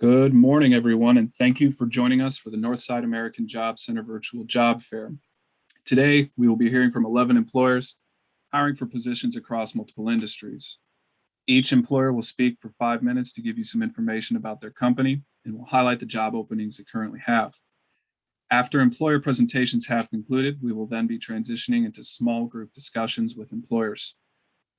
Good morning, everyone, and thank you for joining us for the Northside American Job Center Virtual Job Fair. Today, we will be hearing from 11 employers hiring for positions across multiple industries. Each employer will speak for 5 minutes to give you some information about their company and will highlight the job openings they currently have. After employer presentations have concluded, we will then be transitioning into small group discussions with employers.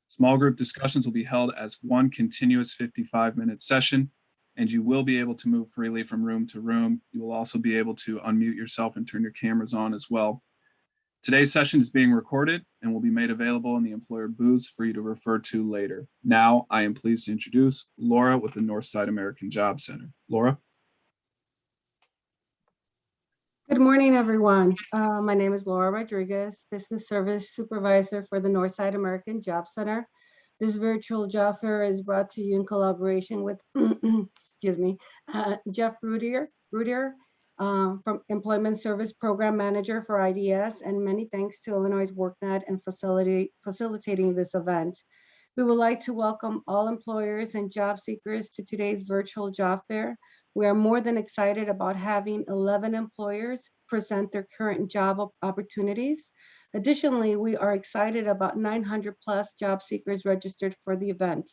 Small group discussions will be held as one continuous 55-minute session, and you will be able to move freely from room to room. You will also be able to unmute yourself and turn your cameras on as well. Today's session is being recorded and will be made available in the employer booths for you to refer to later. Now, I am pleased to introduce Laura with the Northside American Job Center. Laura? Good morning, everyone. My name is Laura Rodriguez, Business Service Supervisor for the Northside American Job Center. This virtual job fair is brought to you in collaboration with, Jeff Rudier from Employment Service Program Manager for IDES, and many thanks to Illinois workNet and facilitating this event. We would like to welcome all employers and job seekers to today's virtual job fair. We are more than excited about having 11 employers present their current job opportunities. Additionally, we are excited about 900 plus job seekers registered for the event.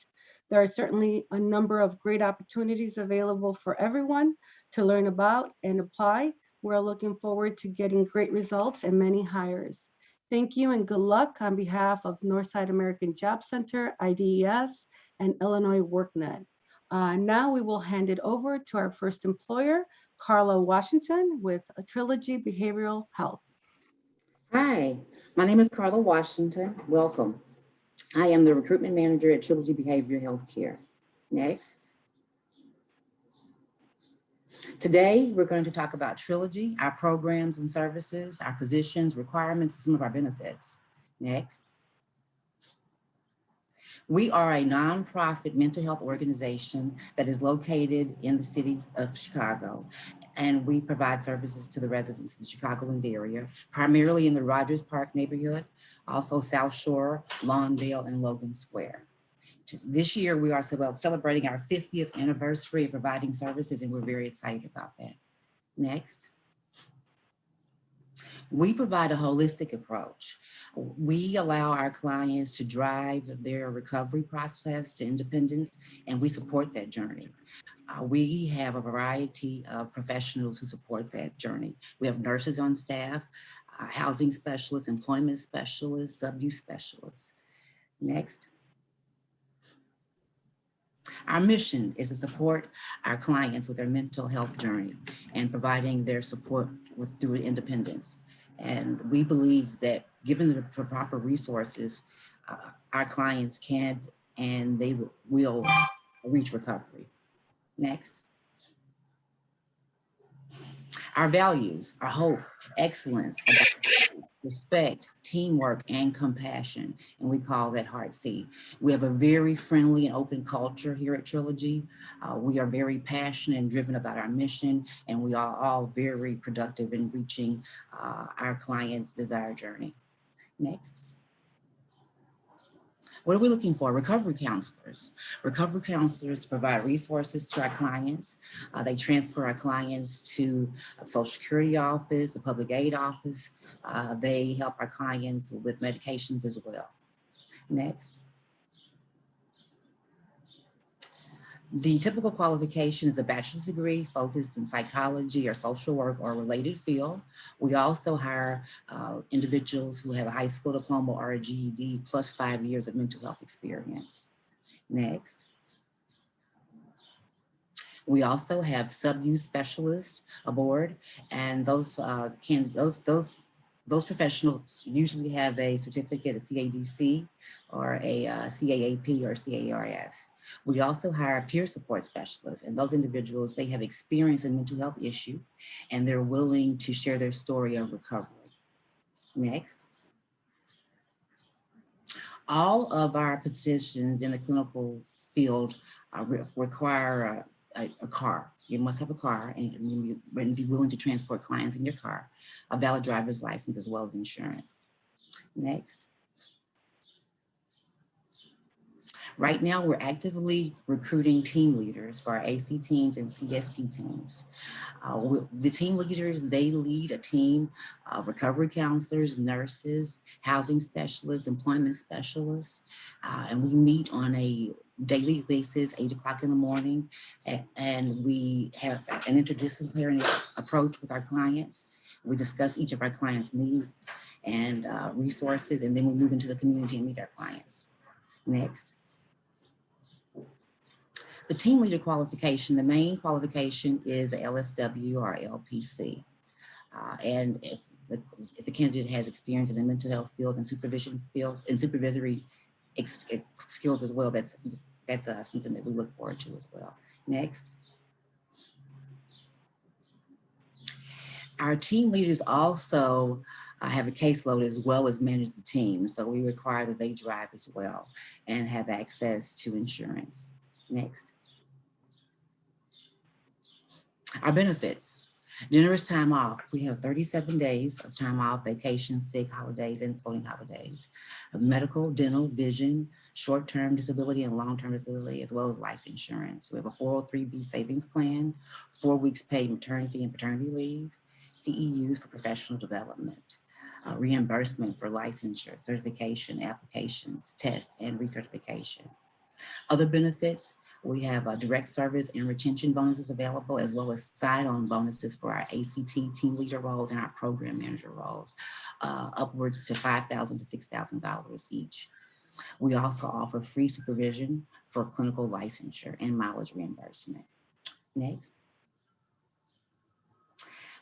There are certainly a number of great opportunities available for everyone to learn about and apply. We're looking forward to getting great results and many hires. Thank you and good luck on behalf of Northside American Job Center, IDES, and Illinois workNet. Now we will hand it over to our first employer, Carla Washington with Trilogy Behavioral Health. Hi, my name is Carla Washington. Welcome. I am the recruitment manager at Trilogy Behavioral Healthcare. Next. Today, we're going to talk about Trilogy, our programs and services, our positions, requirements, and some of our benefits. Next. We are a nonprofit mental health organization that is located in the city of Chicago, and we provide services to the residents of the Chicagoland area, primarily in the Rogers Park neighborhood, also South Shore, Lawndale, and Logan Square. This year, we are celebrating our 50th anniversary of providing services, and we're very excited about that. Next. We provide a holistic approach. We allow our clients to drive their recovery process to independence, and we support that journey. We have a variety of professionals who support that journey. We have nurses on staff, housing specialists, employment specialists, subuse specialists. Next. Our mission is to support our clients with their mental health journey and providing their support through independence. And we believe that given the proper resources, our clients can and they will reach recovery. Next. Our values are hope, excellence, respect, teamwork, and compassion, and we call that Heart C. We have a very friendly and open culture here at Trilogy. We are very passionate and driven about our mission, and we are all very productive in reaching our clients' desired journey. Next. What are we looking for? Recovery counselors. Recovery counselors provide resources to our clients. They transfer our clients to a Social Security office, the public aid office. They help our clients with medications as well. Next. The typical qualification is a bachelor's degree focused in psychology or social work or related field. We also hire individuals who have a high school diploma or a GED plus 5 years of mental health experience. Next. We also have subuse specialists aboard, and those professionals usually have a certificate, a CADC or a CAAP or CARS. We also hire peer support specialists, and those individuals, they have experience in mental health issue, and they're willing to share their story of recovery. Next. All of our positions in the clinical field require a car. You must have a car and be willing to transport clients in your car, a valid driver's license, as well as insurance. Next. Right now, we're actively recruiting team leaders for our AC teams and CST teams. The team leaders, they lead a team of recovery counselors, nurses, housing specialists, employment specialists, and we meet on a daily basis, 8 o'clock in the morning, and we have an interdisciplinary approach with our clients. We discuss each of our clients' needs and resources, and then we move into the community and meet our clients. Next. The team leader qualification, the main qualification is a LSW or LPC. And if the candidate has experience in the mental health field and supervision field and supervisory skills as well, that's something that we look forward to as well. Next. Our team leaders also have a caseload as well as manage the team. So we require that they drive as well and have access to insurance. Next. Our benefits. Generous time off. We have 37 days of time off, vacation, sick, holidays, and floating holidays. Medical, dental, vision, short-term disability and long-term disability, as well as life insurance. We have a 403B savings plan, 4 weeks paid maternity and paternity leave, CEUs for professional development, reimbursement for licensure, certification, applications, tests, and recertification. Other benefits, we have direct service and retention bonuses available, as well as sign-on bonuses for our ACT team leader roles and our program manager roles, upwards to $5,000 to $6,000 each. We also offer free supervision for clinical licensure and mileage reimbursement. Next.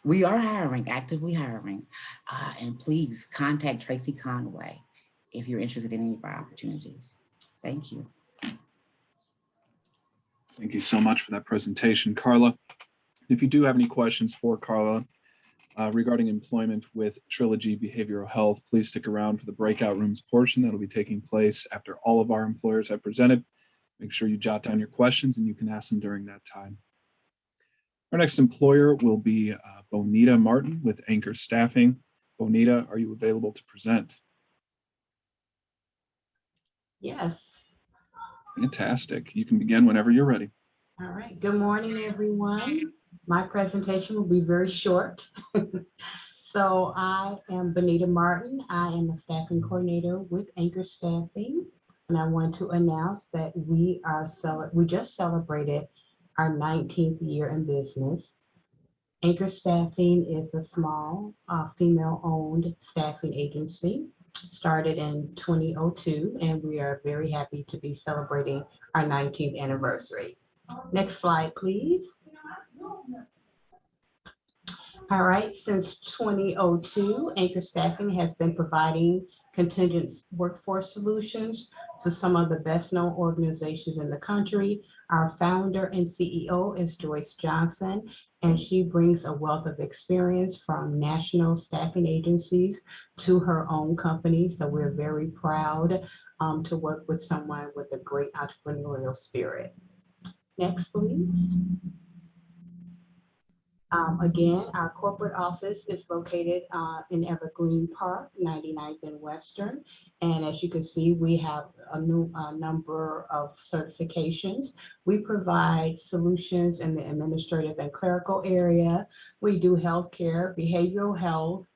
We are hiring, actively hiring, and please contact Tracy Conway if you're interested in any of our opportunities. Thank you. Thank you so much for that presentation, Carla. If you do have any questions for Carla regarding employment with Trilogy Behavioral Health, please stick around for the breakout rooms portion that will be taking place after all of our employers have presented. Make sure you jot down your questions and you can ask them during that time. Our next employer will be Bonita Martin with Anchor Staffing. Bonita, are you available to present? Yes. Fantastic. You can begin whenever you're ready. All right. Good morning, everyone. My presentation will be very short. So I am Bonita Martin. I am a staffing coordinator with Anchor Staffing. And I want to announce that we just celebrated our 19th year in business. Anchor Staffing is a small female-owned staffing agency. Started in 2002, and we are very happy to be celebrating our 19th anniversary. Next slide, please. All right, since 2002, Anchor Staffing has been providing contingent workforce solutions to some of the best known organizations in the country. Our founder and CEO is Joyce Johnson, and she brings a wealth of experience from national staffing agencies to her own company. So we're very proud to work with someone with a great entrepreneurial spirit. Next, please. Again, our corporate office is located in Evergreen Park, 99th and Western. And as you can see, we have a number of certifications. We provide solutions in the administrative and clerical area. We do healthcare, behavioral health,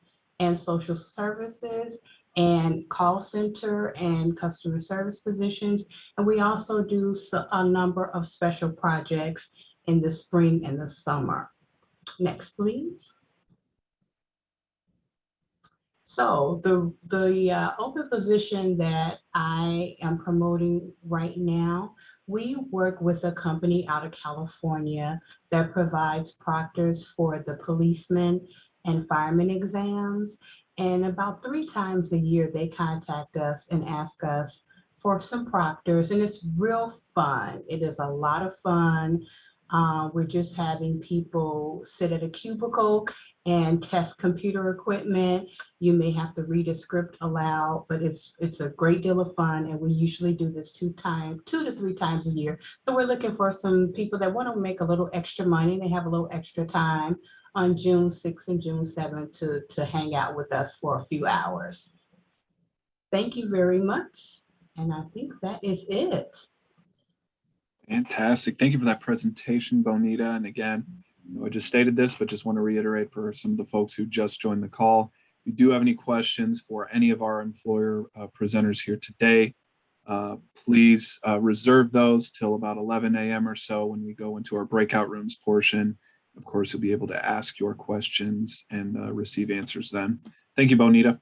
and social services, and call center and customer service positions. And we also do a number of special projects in the spring and the summer. Next, please. So the open position that I am promoting right now, we work with a company out of California that provides proctors for the policemen and firemen exams. And about 3 times a year, they contact us and ask us for some proctors, and it's real fun. It is a lot of fun. We're just having people sit at a cubicle and test computer equipment. You may have to read a script aloud, but it's a great deal of fun. And we usually do this 2 to 3 times a year. So we're looking for some people that want to make a little extra money. They have a little extra time on June 6th and June 7th to hang out with us for a few hours. Thank you very much. And I think that is it. Fantastic. Thank you for that presentation, Bonita. And again, I just stated this, but just want to reiterate for some of the folks who just joined the call. If you do have any questions for any of our employer presenters here today, please reserve those till about 11 a.m. or so when we go into our breakout rooms portion. Of course, you'll be able to ask your questions and receive answers then. Thank you, Bonita.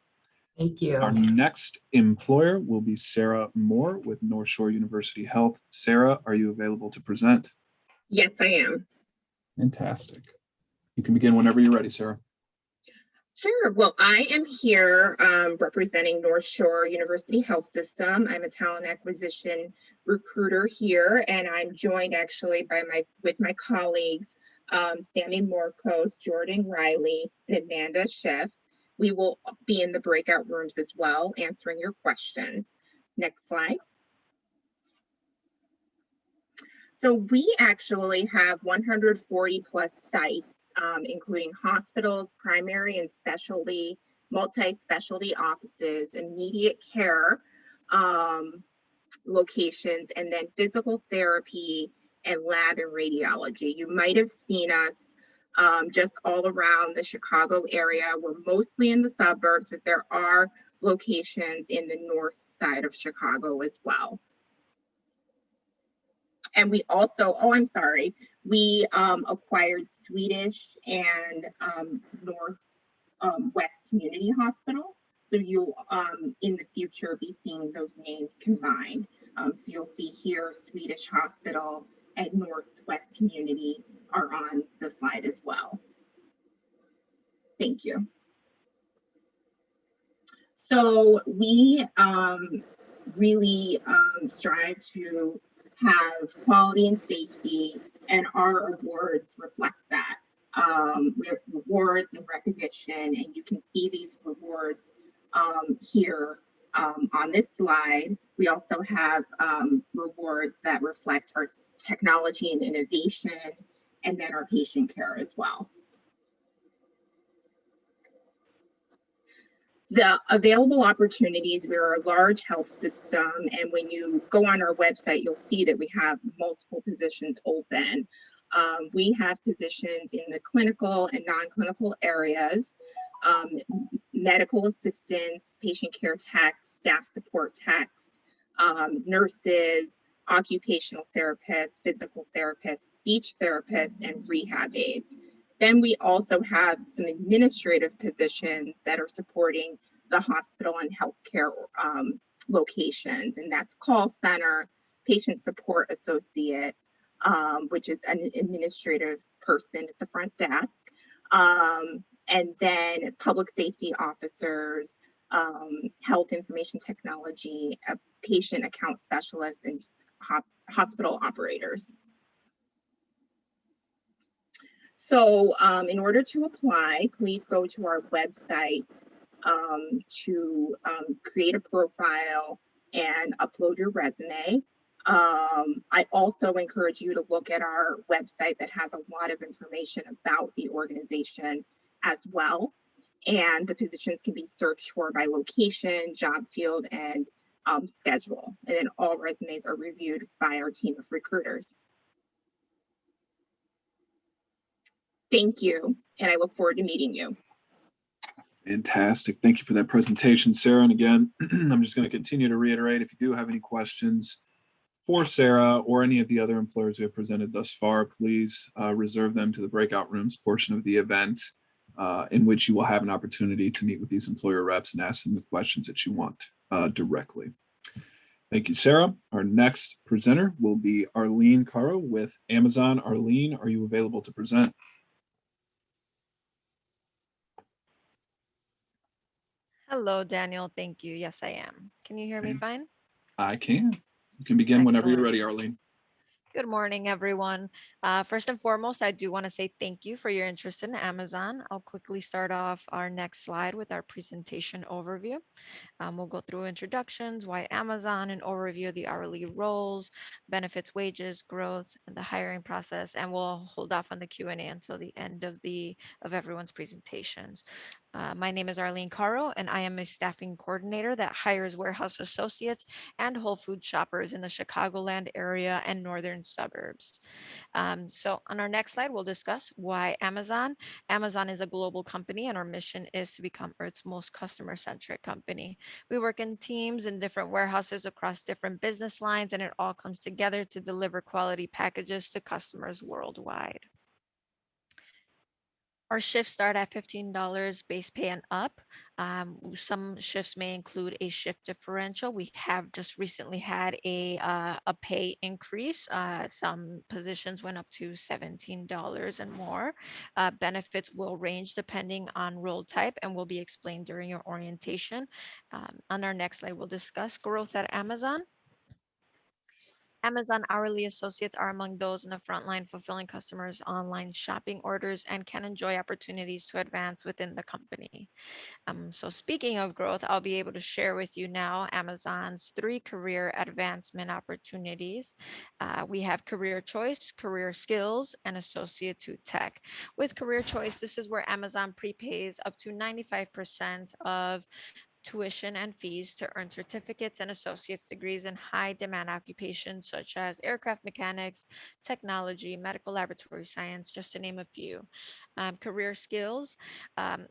Thank you. Our next employer will be Sarah Moore with Northshore University Health. Sarah, are you available to present? Yes, I am. Fantastic. You can begin whenever you're ready, Sarah. Sure. Well, I am here representing Northshore University Health System. I'm a talent acquisition recruiter here, and I'm joined actually with my colleagues, Sammy Morcos, Jordan Riley, and Amanda Schiff. We will be in the breakout rooms as well, answering your questions. Next slide. So we actually have 140 plus sites, including hospitals, primary and specialty, multi-specialty offices, immediate care locations, and then physical therapy and lab and radiology. You might have seen us just all around the Chicago area. We're mostly in the suburbs, but there are locations in the north side of Chicago as well. And we also, we acquired Swedish and Northwest Community Hospital. So you'll, in the future, be seeing those names combined. So you'll see here Swedish Hospital and Northwest Community are on the slide as well. Thank you. So we really strive to have quality and safety, and our awards reflect that. We have rewards and recognition, and you can see these rewards here on this slide. We also have rewards that reflect our technology and innovation, and then our patient care as well. The available opportunities, we're a large health system, and when you go on our website, you'll see that we have multiple positions open. We have positions in the clinical and non-clinical areas, medical assistants, patient care techs, staff support techs, nurses, occupational therapists, physical therapists, speech therapists, and rehab aides. Then we also have some administrative positions that are supporting the hospital and healthcare locations, and that's call center, patient support associate, which is an administrative person at the front desk, and then public safety officers, health information technology, a patient account specialist, and hospital operators. So in order to apply, please go to our website to create a profile and upload your resume. I also encourage you to look at our website that has a lot of information about the organization as well. And the positions can be searched for by location, job field, and schedule. And then all resumes are reviewed by our team of recruiters. Thank you, and I look forward to meeting you. Fantastic. Thank you for that presentation, Sarah. And again, I'm just going to continue to reiterate, if you do have any questions for Sarah or any of the other employers who have presented thus far, please reserve them to the breakout rooms portion of the event, in which you will have an opportunity to meet with these employer reps and ask them the questions that you want directly. Thank you, Sarah. Our next presenter will be Arlene Caro with Amazon. Arlene, are you available to present? Hello, Daniel. Thank you. Yes, I am. Can you hear me fine? I can. You can begin whenever you're Excellent. ready, Arlene. Good morning, everyone. First and foremost, I do want to say thank you for your interest in Amazon. I'll quickly start off our next slide with our presentation overview. We'll go through introductions, why Amazon, an overview of the hourly roles, benefits, wages, growth, and the hiring process, and we'll hold off on the Q&A until the end of everyone's presentations. My name is Arlene Caro, and I am a staffing coordinator that hires warehouse associates and Whole Food shoppers in the Chicagoland area and northern suburbs. So on our next slide, we'll discuss why Amazon. Amazon is a global company, and our mission is to become Earth's most customer-centric company. We work in teams in different warehouses across different business lines, and it all comes together to deliver quality packages to customers worldwide. Our shifts start at $15 base pay and up. Some shifts may include a shift differential. We have just recently had a pay increase. Some positions went up to $17 and more. Benefits will range depending on role type and will be explained during your orientation. On our next slide, we'll discuss growth at Amazon. Amazon hourly associates are among those in the front line fulfilling customers' online shopping orders and can enjoy opportunities to advance within the company. So speaking of growth, I'll be able to share with you now Amazon's 3 career advancement opportunities. We have career choice, career skills, and associate to tech. With career choice, this is where Amazon prepays up to 95% of tuition and fees to earn certificates and associate's degrees in high demand occupations such as aircraft mechanics, technology, medical laboratory science, just to name a few. Career Skills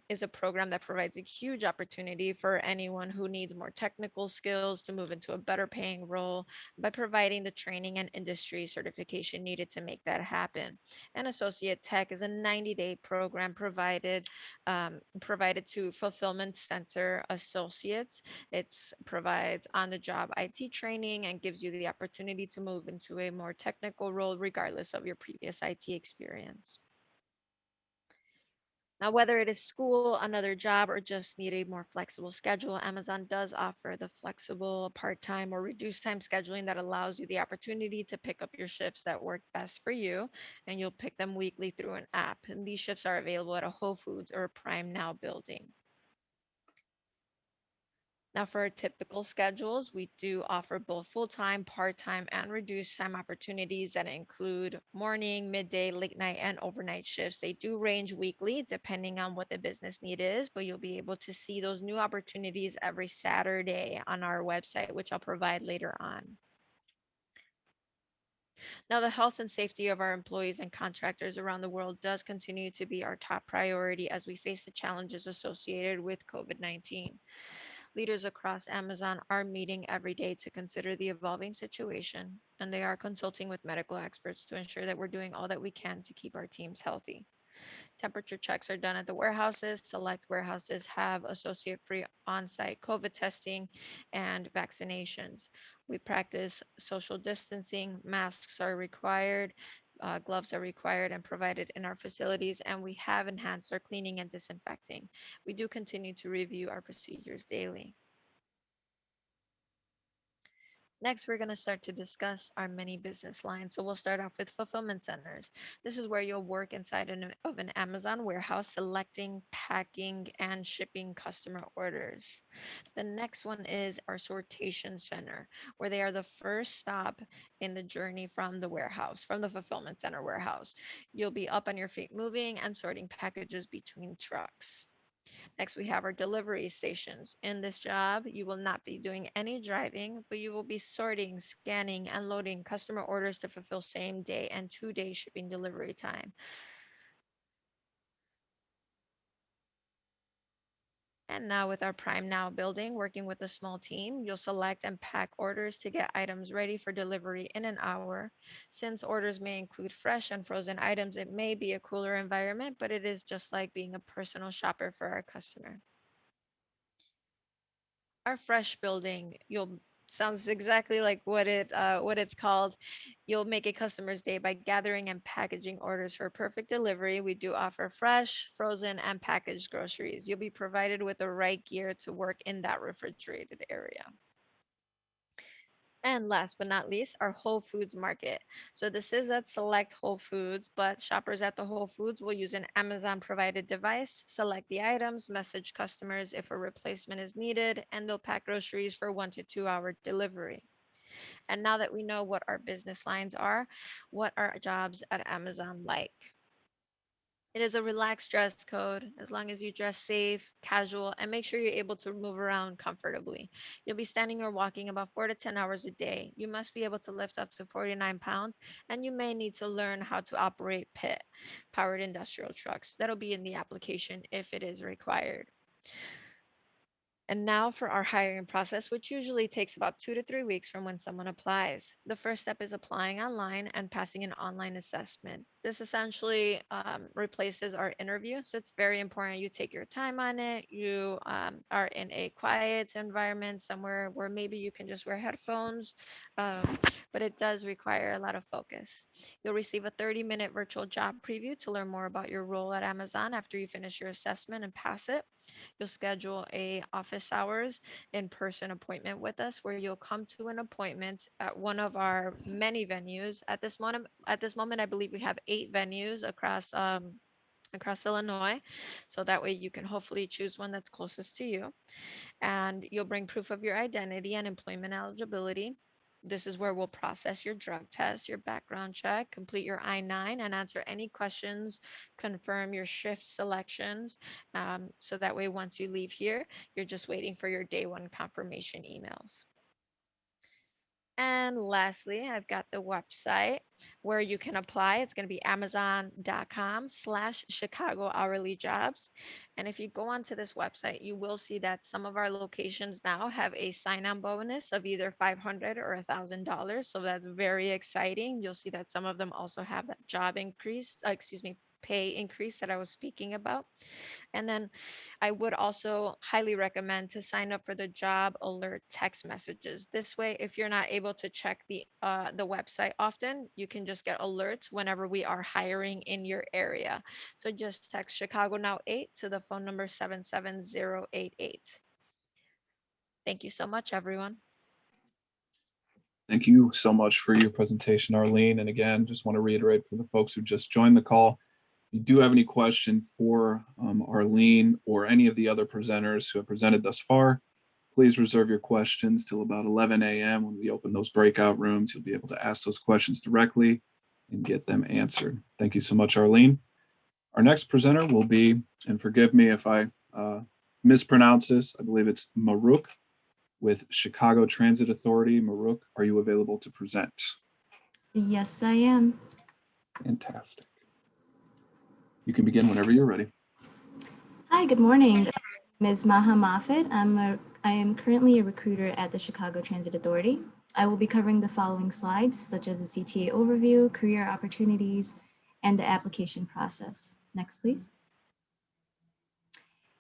is a program that provides a huge opportunity for anyone who needs more technical skills to move into a better paying role by providing the training and industry certification needed to make that happen. And Associate Tech is a 90-day program provided to fulfillment center associates. It provides on-the-job IT training and gives you the opportunity to move into a more technical role regardless of your previous IT experience. Now, whether it is school, another job, or just need a more flexible schedule, Amazon does offer the flexible part-time or reduced time scheduling that allows you the opportunity to pick up your shifts that work best for you, and you'll pick them weekly through an app. And these shifts are available at a Whole Foods or a Prime Now building. Now, for our typical schedules, we do offer both full-time, part-time, and reduced time opportunities that include morning, midday, late night, and overnight shifts. They do range weekly depending on what the business need is, but you'll be able to see those new opportunities every Saturday on our website, which I'll provide later on. Now, the health and safety of our employees and contractors around the world does continue to be our top priority as we face the challenges associated with COVID-19. Leaders across Amazon are meeting every day to consider the evolving situation, and they are consulting with medical experts to ensure that we're doing all that we can to keep our teams healthy. Temperature checks are done at the warehouses. Select warehouses have associate free on site COVID testing and vaccinations. We practice social distancing, masks are required. Gloves are required and provided in our facilities, and we have enhanced our cleaning and disinfecting. We do continue to review our procedures daily. Next, we're going to start to discuss our many business lines. So we'll start off with fulfillment centers. This is where you'll work inside of an Amazon warehouse, selecting, packing, and shipping customer orders. The next one is our sortation center, where they are the first stop in the journey from the warehouse, from the fulfillment center warehouse. You'll be up on your feet moving and sorting packages between trucks. Next, we have our delivery stations. In this job, you will not be doing any driving, but you will be sorting, scanning, and loading customer orders to fulfill same day and 2-day shipping delivery time. And now with our Prime Now building, working with a small team, you'll select and pack orders to get items ready for delivery in an hour. Since orders may include fresh and frozen items, it may be a cooler environment, but it is just like being a personal shopper for our customer. Our fresh building, you'll sounds exactly like what it's called. You'll make a customer's day by gathering and packaging orders for perfect delivery. We do offer fresh, frozen, and packaged groceries. You'll be provided with the right gear to work in that refrigerated area. And last but not least, our Whole Foods market. So this is at select Whole Foods, but shoppers at the Whole Foods will use an Amazon provided device, select the items, message customers if a replacement is needed, and they'll pack groceries for 1 to 2 hour delivery. And now that we know what our business lines are, what are jobs at Amazon like? It is a relaxed dress code as long as you dress safe, casual, and make sure you're able to move around comfortably. You'll be standing or walking about 4 to 10 hours a day. You must be able to lift up to 49 pounds, and you may need to learn how to operate PIT, powered industrial trucks. That'll be in the application if it is required. And now for our hiring process, which usually takes about 2 to 3 weeks from when someone applies. The first step is applying online and passing an online assessment. This essentially replaces our interview. So it's very important you take your time on it. You are in a quiet environment, somewhere where maybe you can just wear headphones, but it does require a lot of focus. You'll receive a 30-minute virtual job preview to learn more about your role at Amazon after you finish your assessment and pass it. You'll schedule a office hours in-person appointment with us where you'll come to an appointment at one of our many venues. At this moment, I believe we have 8 venues across Illinois. So that way you can hopefully choose one that's closest to you. And you'll bring proof of your identity and employment eligibility. This is where we'll process your drug test, your background check, complete your I-9, and answer any questions, confirm your shift selections. So that way, once you leave here, you're just waiting for your day one confirmation emails. And lastly, I've got the website where you can apply. It's going to be amazon.com/Chicago hourly jobs. And if you go onto this website, you will see that some of our locations now have a sign-on bonus of either $500 or $1,000. So that's very exciting. You'll see that some of them also have that pay increase that I was speaking about. And then I would also highly recommend to sign up for the job alert text messages. This way, if you're not able to check the website often, you can just get alerts whenever we are hiring in your area. So just text Chicago Now 8 to the phone number 77088. Thank you so much, everyone. Thank you so much for your presentation, Arlene. And again, just want to reiterate for the folks who just joined the call, if you do have any question for Arlene or any of the other presenters who have presented thus far, please reserve your questions till about 11 a.m. when we open those breakout rooms. You'll be able to ask those questions directly and get them answered. Thank you so much, Arlene. Our next presenter will be, and forgive me if I mispronounce this, I believe it's Maruk with Chicago Transit Authority. Maruk, are you available to present? Yes, I am. Fantastic. You can begin whenever you're ready. Hi, good morning. Ms. Maha Moffat. I am currently a recruiter at the Chicago Transit Authority. I will be covering the following slides, such as the CTA overview, career opportunities, and the application process. Next, please.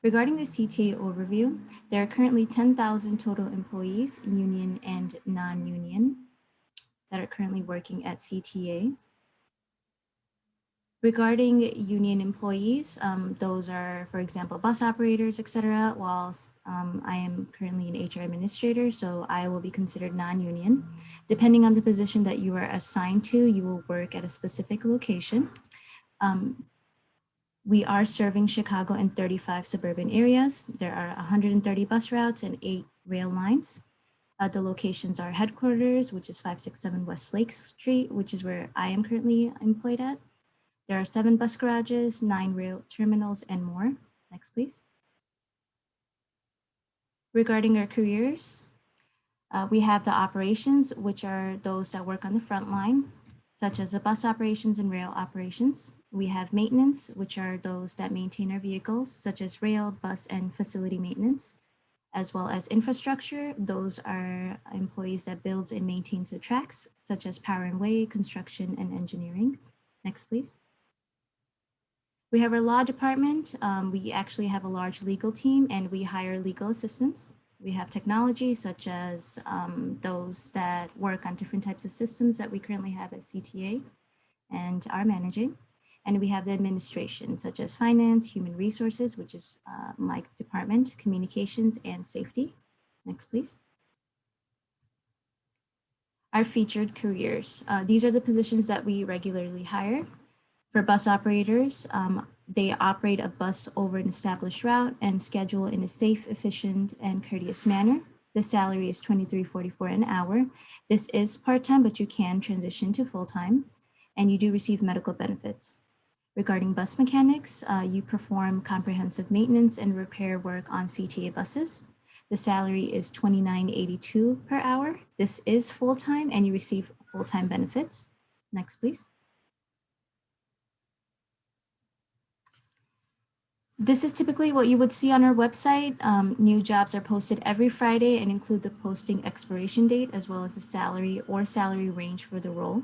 Regarding the CTA overview, there are currently 10,000 total employees, union and non-union, that are currently working at CTA. Regarding union employees, those are, for example, bus operators, etc. Whilst I am currently an HR administrator, so I will be considered non-union. Depending on the position that you are assigned to, you will work at a specific location. We are serving Chicago in 35 suburban areas. There are 130 bus routes and 8 rail lines. The locations are headquarters, which is 567 West Lake Street, which is where I am currently employed at. There are 7 bus garages, 9 rail terminals, and more. Next, please. Regarding our careers, we have the operations, which are those that work on the front line, such as the bus operations and rail operations. We have maintenance, which are those that maintain our vehicles, such as rail, bus, and facility maintenance, as well as infrastructure. Those are employees that builds and maintains the tracks, such as power and way, construction, and engineering. Next, please. We have our law department. We actually have a large legal team and we hire legal assistants. We have technology such as those that work on different types of systems that we currently have at CTA and are managing. And we have the administration such as finance, human resources, which is my department, communications, and safety. Next, please. Our featured careers. These are the positions that we regularly hire. For bus operators, they operate a bus over an established route and schedule in a safe, efficient, and courteous manner. The salary is $23.44 an hour. This is part-time, but you can transition to full-time, and you do receive medical benefits. Regarding bus mechanics, you perform comprehensive maintenance and repair work on CTA buses. The salary is $29.82 per hour. This is full-time and you receive full-time benefits. Next, please. This is typically what you would see on our website. New jobs are posted every Friday and include the posting expiration date as well as the salary or salary range for the role.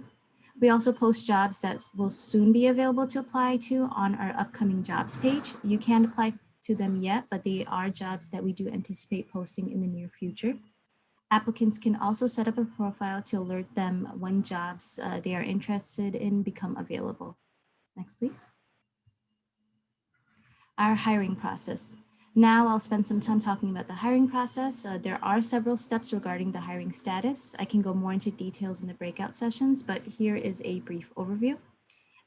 We also post jobs that will soon be available to apply to on our upcoming jobs page. You can't apply to them yet, but they are jobs that we do anticipate posting in the near future. Applicants can also set up a profile to alert them when jobs they are interested in become available. Next, please. Our hiring process. Now I'll spend some time talking about the hiring process. There are several steps regarding the hiring status. I can go more into details in the breakout sessions, but here is a brief overview.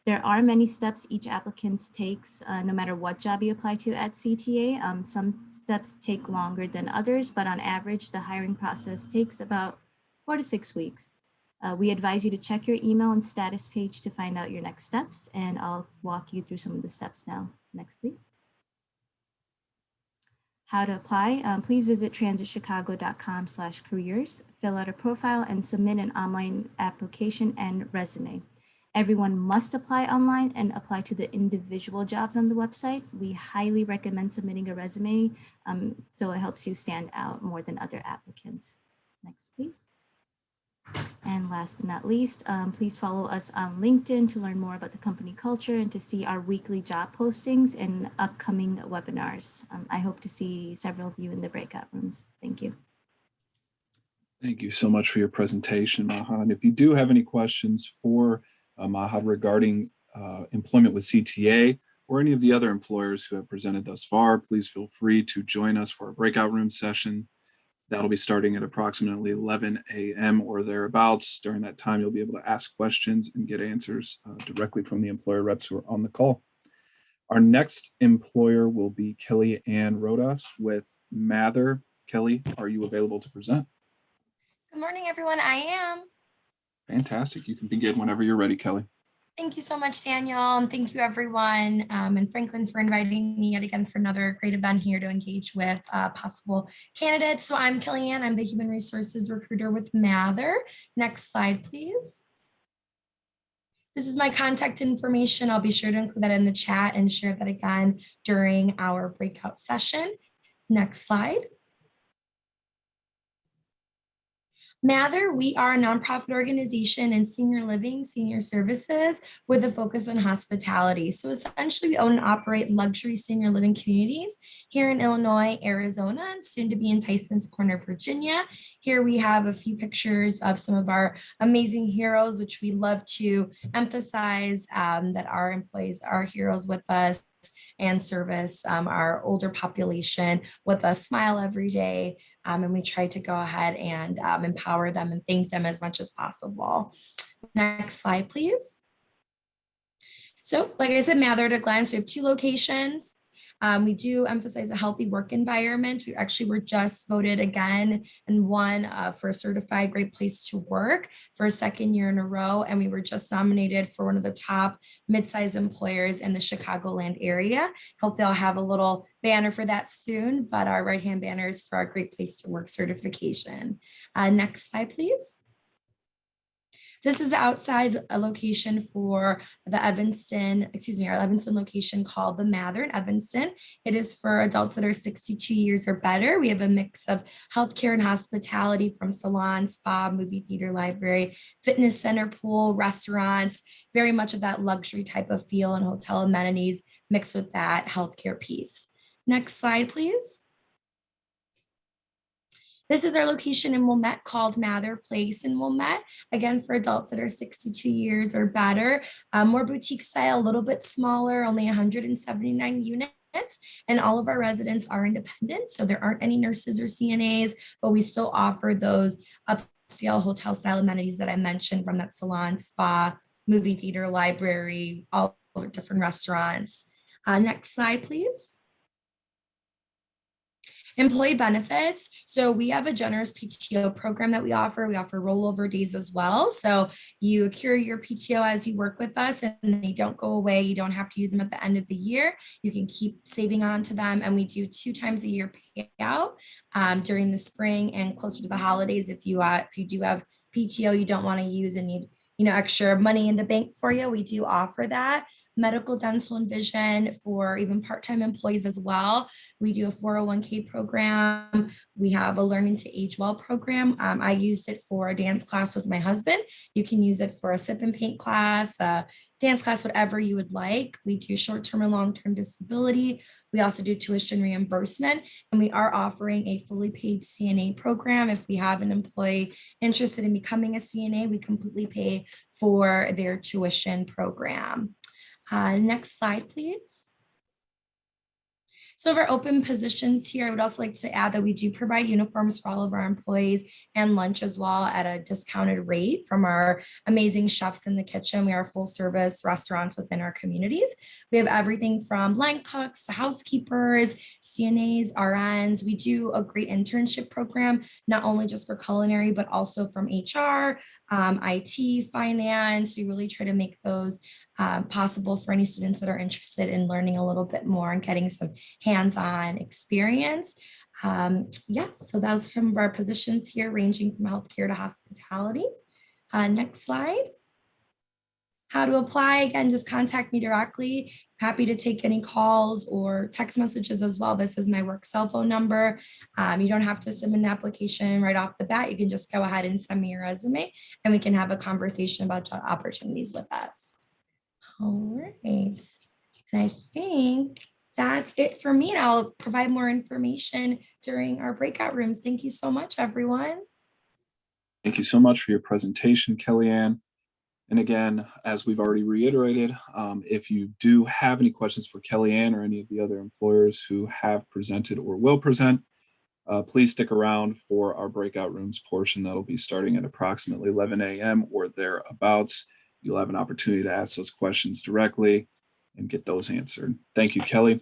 There are many steps each applicant takes, no matter what job you apply to at CTA. Some steps take longer than others, but on average, the hiring process takes about 4 to 6 weeks. We advise you to check your email and status page to find out your next steps, and I'll walk you through some of the steps now. Next, please. How to apply, please visit transitchicago.com/careers, fill out a profile and submit an online application and resume. Everyone must apply online and apply to the individual jobs on the website. We highly recommend submitting a resume so it helps you stand out more than other applicants. Next, please. And last but not least, please follow us on LinkedIn to learn more about the company culture and to see our weekly job postings and upcoming webinars. I hope to see several of you in the breakout rooms. Thank you. Thank you so much for your presentation, Maha. And if you do have any questions for Maha regarding employment with CTA or any of the other employers who have presented thus far, please feel free to join us for a breakout room session. That'll be starting at approximately 11 a.m. or thereabouts. During that time, you'll be able to ask questions and get answers directly from the employer reps who are on the call. Our next employer will be Kellyanne Rodas with Mather. Kelly, are you available to present? Good morning, everyone. I am. Fantastic. You can begin whenever you're ready, Kelly. Thank you so much, Daniel. And thank you, everyone, and Franklin for inviting me yet again for another great event here to engage with possible candidates. So I'm Kellyanne. I'm the Human Resources Recruiter with Mather. Next slide, please. This is my contact information. I'll be sure to include that in the chat and share that again during our breakout session. Next slide. Mather, we are a nonprofit organization in senior living, senior services with a focus on hospitality. So essentially we own and operate luxury senior living communities here in Illinois, Arizona, and soon to be in Tysons Corner, Virginia. Here we have a few pictures of some of our amazing heroes, which we love to emphasize that our employees are heroes with us and service our older population with a smile every day. And we try to go ahead and empower them and thank them as much as possible. Next slide, please. So like I said, Mather at a glance, we have 2 locations. We do emphasize a healthy work environment. We actually were just voted again and won for a certified great place to work for a 2nd year in a row. And we were just nominated for one of the top mid-sized employers in the Chicagoland area. Hopefully I'll have a little banner for that soon, but our right-hand banner is for our great place to work certification. Next slide, please. This is the outside location for the our Evanston location called the Mather in Evanston. It is for adults that are 62 years or better. We have a mix of healthcare and hospitality from salon, spa, movie theater, library, fitness center, pool, restaurants, very much of that luxury type of feel and hotel amenities mixed with that healthcare piece. Next slide, please. This is our location in Wilmette called Mather Place in Wilmette, again, for adults that are 62 years or better, more boutique style, a little bit smaller, only 179 units. And all of our residents are independent. So there aren't any nurses or CNAs, but we still offer those upscale hotel style amenities that I mentioned from that salon, spa, movie theater, library, all different restaurants. Next slide, please. Employee benefits. So we have a generous PTO program that we offer. We offer rollover days as well. So you accrue your PTO as you work with us and they don't go away. You don't have to use them at the end of the year. You can keep saving on to them. And we do 2 times a year payout during the spring and closer to the holidays. If you do have PTO you don't want to use and need extra money in the bank for you, we do offer that. Medical, dental, and vision for even part-time employees as well. We do a 401k program. We have a learning to age well program. I used it for a dance class with my husband. You can use it for a sip and paint class, a dance class, whatever you would like. We do short-term and long-term disability. We also do tuition reimbursement, and we are offering a fully paid CNA program. If we have an employee interested in becoming a CNA, we completely pay for their tuition program. Next slide, please. So of our open positions here, I would also like to add that we do provide uniforms for all of our employees and lunch as well at a discounted rate from our amazing chefs in the kitchen. We are full service restaurants within our communities. We have everything from line cooks to housekeepers, CNAs, RNs. We do a great internship program, not only just for culinary, but also from HR, IT, finance. We really try to make those possible for any students that are interested in learning a little bit more and getting some hands-on experience. So that was some of our positions here, ranging from healthcare to hospitality. Next slide. How to apply, again, just contact me directly. Happy to take any calls or text messages as well. This is my work cell phone number. You don't have to submit an application right off the bat. You can just go ahead and send me your resume and we can have a conversation about job opportunities with us. All right, and I think that's it for me. And I'll provide more information during our breakout rooms. Thank you so much, everyone. Thank you so much for your presentation, Kellyanne. And again, as we've already reiterated, if you do have any questions for Kellyanne or any of the other employers who have presented or will present, please stick around for our breakout rooms portion. That'll be starting at approximately 11 a.m. or thereabouts. You'll have an opportunity to ask those questions directly and get those answered. Thank you, Kelly.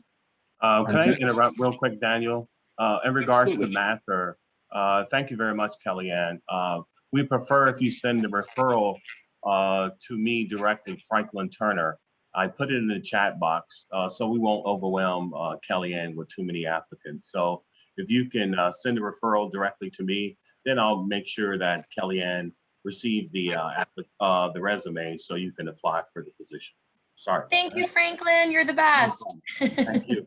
Can I interrupt real quick, Daniel? In regards to Mather, thank you very much, Kellyanne. We prefer if you send the referral to me directly, Franklin Turner. I put it in the chat box so we won't overwhelm Kellyanne with too many applicants. So if you can send a referral directly to me, then I'll make sure that Kellyanne receive the resume so you can apply for the position. Sorry. Thank you, Franklin. You're the best. Thank you.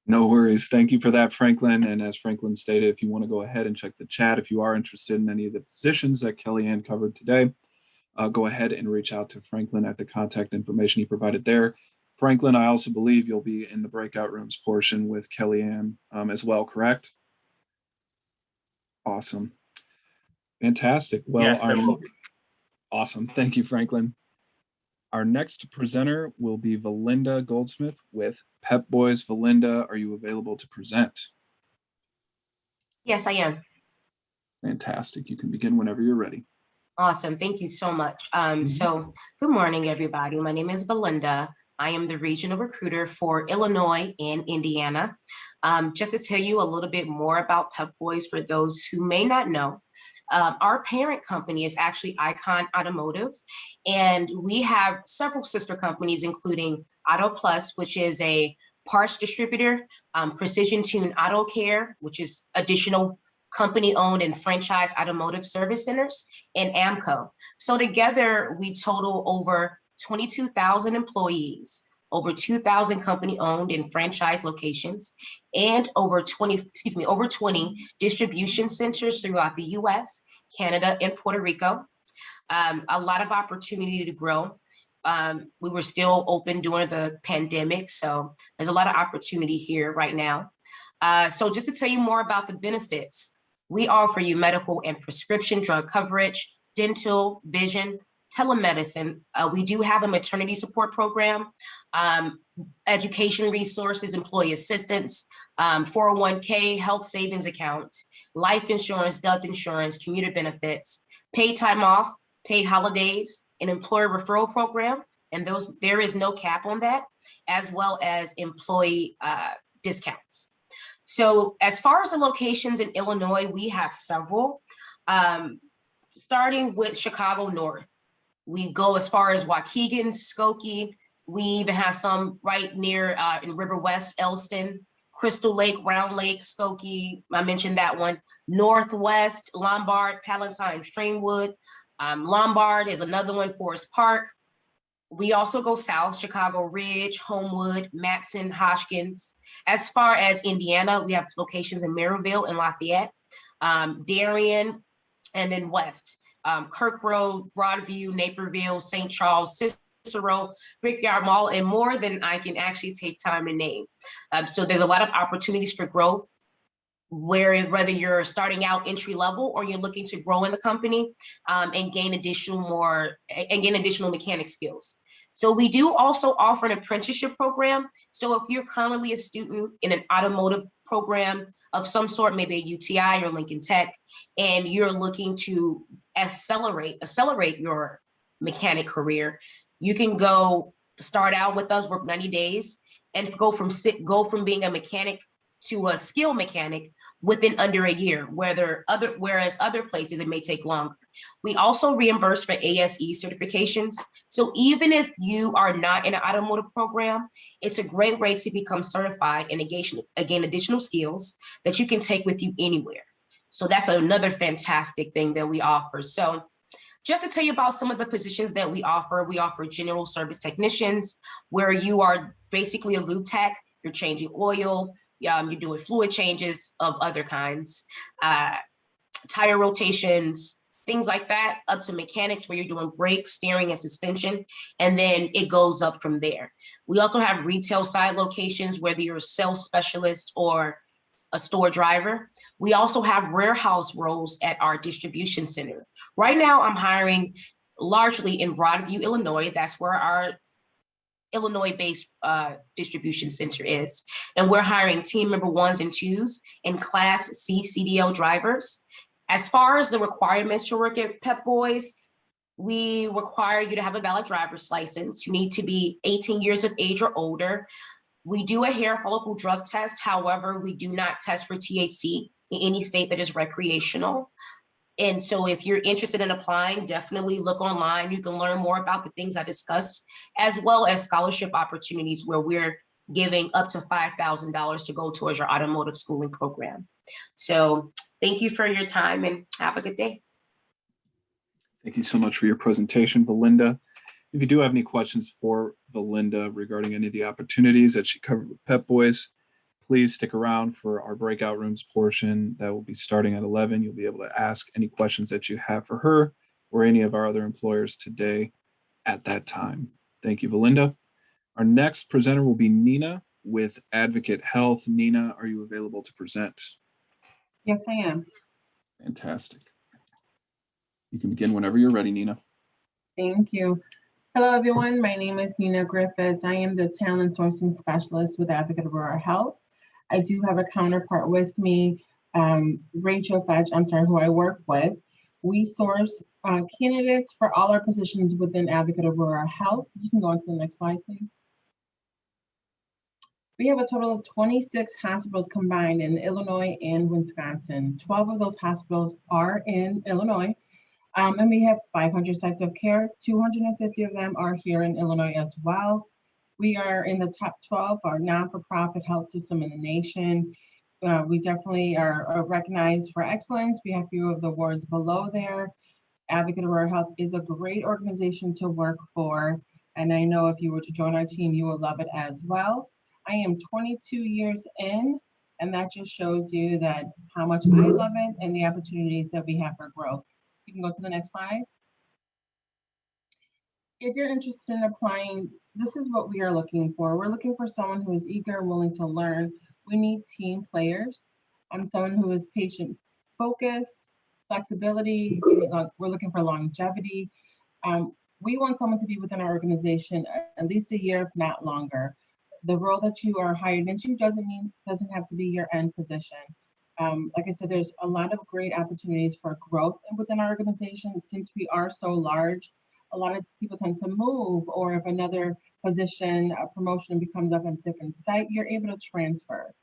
No worries. Thank you for that, Franklin. And as Franklin stated, if you want to go ahead and check the chat, if you are interested in any of the positions that Kellyanne covered today, go ahead and reach out to Franklin at the contact information he provided there. Franklin, I also believe you'll be in the breakout rooms portion with Kellyanne as well, correct? Awesome. Fantastic. Well, yes, awesome. Thank you, Franklin. Our next presenter will be Valinda Goldsmith with Pep Boys. Valinda, are you available to present? Yes, I am. Fantastic. You can begin whenever you're ready. Awesome. Thank you so much. So good morning, everybody. My name is Valinda. I am the regional recruiter for Illinois and Indiana. Just to tell you a little bit more about Pep Boys for those who may not know, our parent company is actually Icon Automotive, and we have several sister companies, including Auto Plus, which is a parts distributor, Precision Tune Auto Care, which is additional company-owned and franchise automotive service centers, and AMCO. So together, we total over 22,000 employees, over 2,000 company-owned and franchise locations, and over 20 distribution centers throughout the US, Canada, and Puerto Rico. A lot of opportunity to grow. We were still open during the pandemic, so there's a lot of opportunity here right now. So just to tell you more about the benefits, we offer you medical and prescription drug coverage, dental, vision, telemedicine. We do have a maternity support program, education resources, employee assistance, 401k, health savings account, life insurance, death insurance, commuter benefits, paid time off, paid holidays, an employer referral program, and there is no cap on that, as well as employee discounts. So as far as the locations in Illinois, we have several, starting with Chicago North. We go as far as Waukegan, Skokie. We even have some right near in River West, Elston, Crystal Lake, Round Lake, Skokie. I mentioned that one. Northwest, Lombard, Palatine, Streamwood. Lombard is another one, Forest Park. We also go south, Chicago Ridge, Homewood, Matson, Hoskins. As far as Indiana, we have locations in Maryville and Lafayette, Darien, and then west, Kirk Road, Broadview, Naperville, St. Charles, Cicero, Brickyard Mall, and more than I can actually take time to name. So there's a lot of opportunities for growth, whether you're starting out entry level or you're looking to grow in the company and gain additional mechanic skills. So we do also offer an apprenticeship program. So if you're currently a student in an automotive program of some sort, maybe a UTI or Lincoln Tech, and you're looking to accelerate your mechanic career, you can go start out with us, work 90 days, and go from being a mechanic to a skill mechanic within under a year, whereas other places it may take longer. We also reimburse for Ase certifications. So even if you are not in an automotive program, it's a great way to become certified and gain additional skills that you can take with you anywhere. So that's another fantastic thing that we offer. So just to tell you about some of the positions that we offer general service technicians, where you are basically a lube tech, you're changing oil, you're doing fluid changes of other kinds, tire rotations, things like that, up to mechanics where you're doing brakes, steering, and suspension, and then it goes up from there. We also have retail side locations, whether you're a sales specialist or a store driver. We also have warehouse roles at our distribution center. Right now, I'm hiring largely in Broadview, Illinois. That's where our Illinois-based distribution center is. And we're hiring team member 1s and 2s and Class C CDL drivers. As far as the requirements to work at Pep Boys, we require you to have a valid driver's license. You need to be 18 years of age or older. We do a hair follicle drug test. However, we do not test for THC in any state that is recreational. And so if you're interested in applying, definitely look online. You can learn more about the things I discussed, as well as scholarship opportunities where we're giving up to $5,000 to go towards your automotive schooling program. So thank you for your time and have a good day. Thank you so much for your presentation, Belinda. If you do have any questions for Belinda regarding any of the opportunities that she covered with Pep Boys, please stick around for our breakout rooms portion that will be starting at 11. You'll be able to ask any questions that you have for her or any of our other employers today at that time. Thank you, Belinda. Our next presenter will be Nina with Advocate Health. Nina, are you available to present? Yes, I am. Fantastic. You can begin whenever you're ready, Nina. Thank you. Hello, everyone. My name is Nina Griffis. I am the talent sourcing specialist with Advocate Rural Health. I do have a counterpart with me, Rachel Fetch, who I work with. We source candidates for all our positions within Advocate Rural Health. You can go on to the next slide, please. We have a total of 26 hospitals combined in Illinois and Wisconsin. 12 of those hospitals are in Illinois, and we have 500 sites of care. 250 of them are here in Illinois as well. We are in the top 12 for our non-for-profit health system in the nation. We definitely are recognized for excellence. We have a few of the awards below there. Advocate Rural Health is a great organization to work for, and I know if you were to join our team, you will love it as well. I am 22 years in, and that just shows you that how much I love it and the opportunities that we have for growth. You can go to the next slide. If you're interested in applying, this is what we are looking for. We're looking for someone who is eager and willing to learn. We need team players. I'm someone who is patient focused, flexibility. We're looking for longevity. We want someone to be within our organization at least a year, if not longer. The role that you are hired into doesn't have to be your end position. Like I said, there's a lot of great opportunities for growth within our organization. Since we are so large, a lot of people tend to move, or if another position, a promotion becomes up on a different site, you're able to transfer.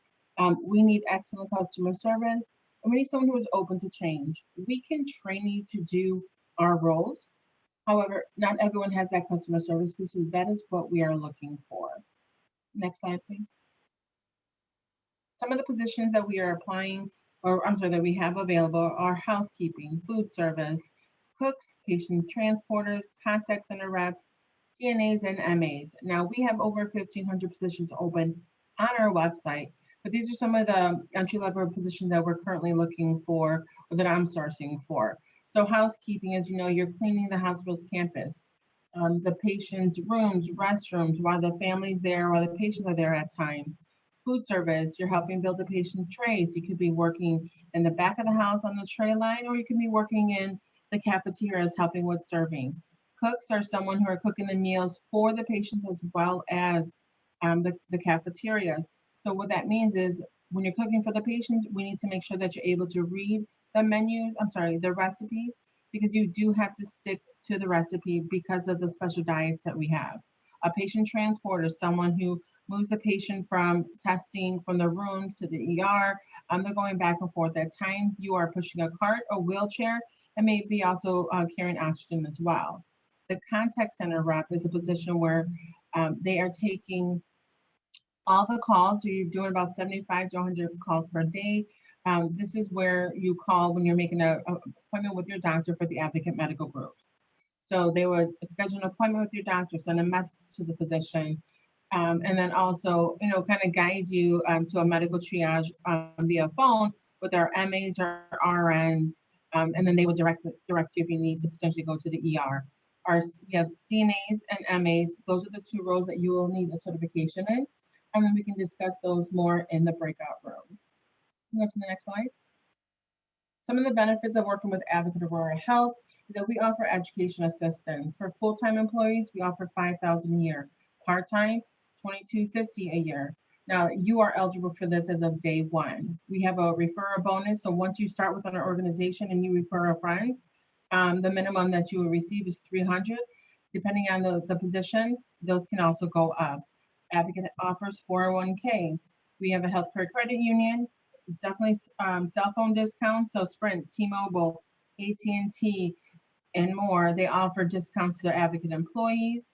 We need excellent customer service, and we need someone who is open to change. We can train you to do our roles. However, not everyone has that customer service piece, so that is what we are looking for. Next slide, please. Some of the positions that we are applying, or I'm sorry, that we have available are housekeeping, food service, cooks, patient transporters, contact center reps, CNAs, and MAs. Now, we have over 1,500 positions open on our website, but these are some of the entry-level positions that we're currently looking for, or that I'm sourcing for. So housekeeping, as you know, you're cleaning the hospital's campus, the patient's rooms, restrooms, while the family's there, while the patients are there at times. Food service, you're helping build the patient trays. You could be working in the back of the house on the tray line, or you could be working in the cafeterias helping with serving. Cooks are someone who are cooking the meals for the patients as well as the cafeterias. So what that means is when you're cooking for the patients, we need to make sure that you're able to read the menus, the recipes, because you do have to stick to the recipe because of the special diets that we have. A patient transporter, someone who moves the patient from testing from the rooms to the ER. They're going back and forth. At times you are pushing a cart or wheelchair, and maybe also carrying oxygen as well. The contact center rep is a position where they are taking all the calls. So you're doing about 75 to 100 calls per day. This is where you call when you're making an appointment with your doctor for the advocate medical groups. So they would schedule an appointment with your doctor, send a message to the physician, and then also, kind of guide you to a medical triage via phone with our MAs or RNs, and then they will direct you if you need to potentially go to the ER. We have CNAs and MAs. Those are the two roles that you will need a certification in, and then we can discuss those more in the breakout rooms. Go to the next slide. Some of the benefits of working with Advocate Aurora Health is that we offer education assistance. For full-time employees, we offer $5,000 a year. Part-time, $2,250 a year. Now, you are eligible for this as of day one. We have a referral bonus. So once you start within our organization and you refer a friend, the minimum that you will receive is $300. Depending on the position, those can also go up. Advocate offers 401k. We have a healthcare credit union, definitely cell phone discounts. So Sprint, T-Mobile, AT&T, and more, they offer discounts to their Advocate employees.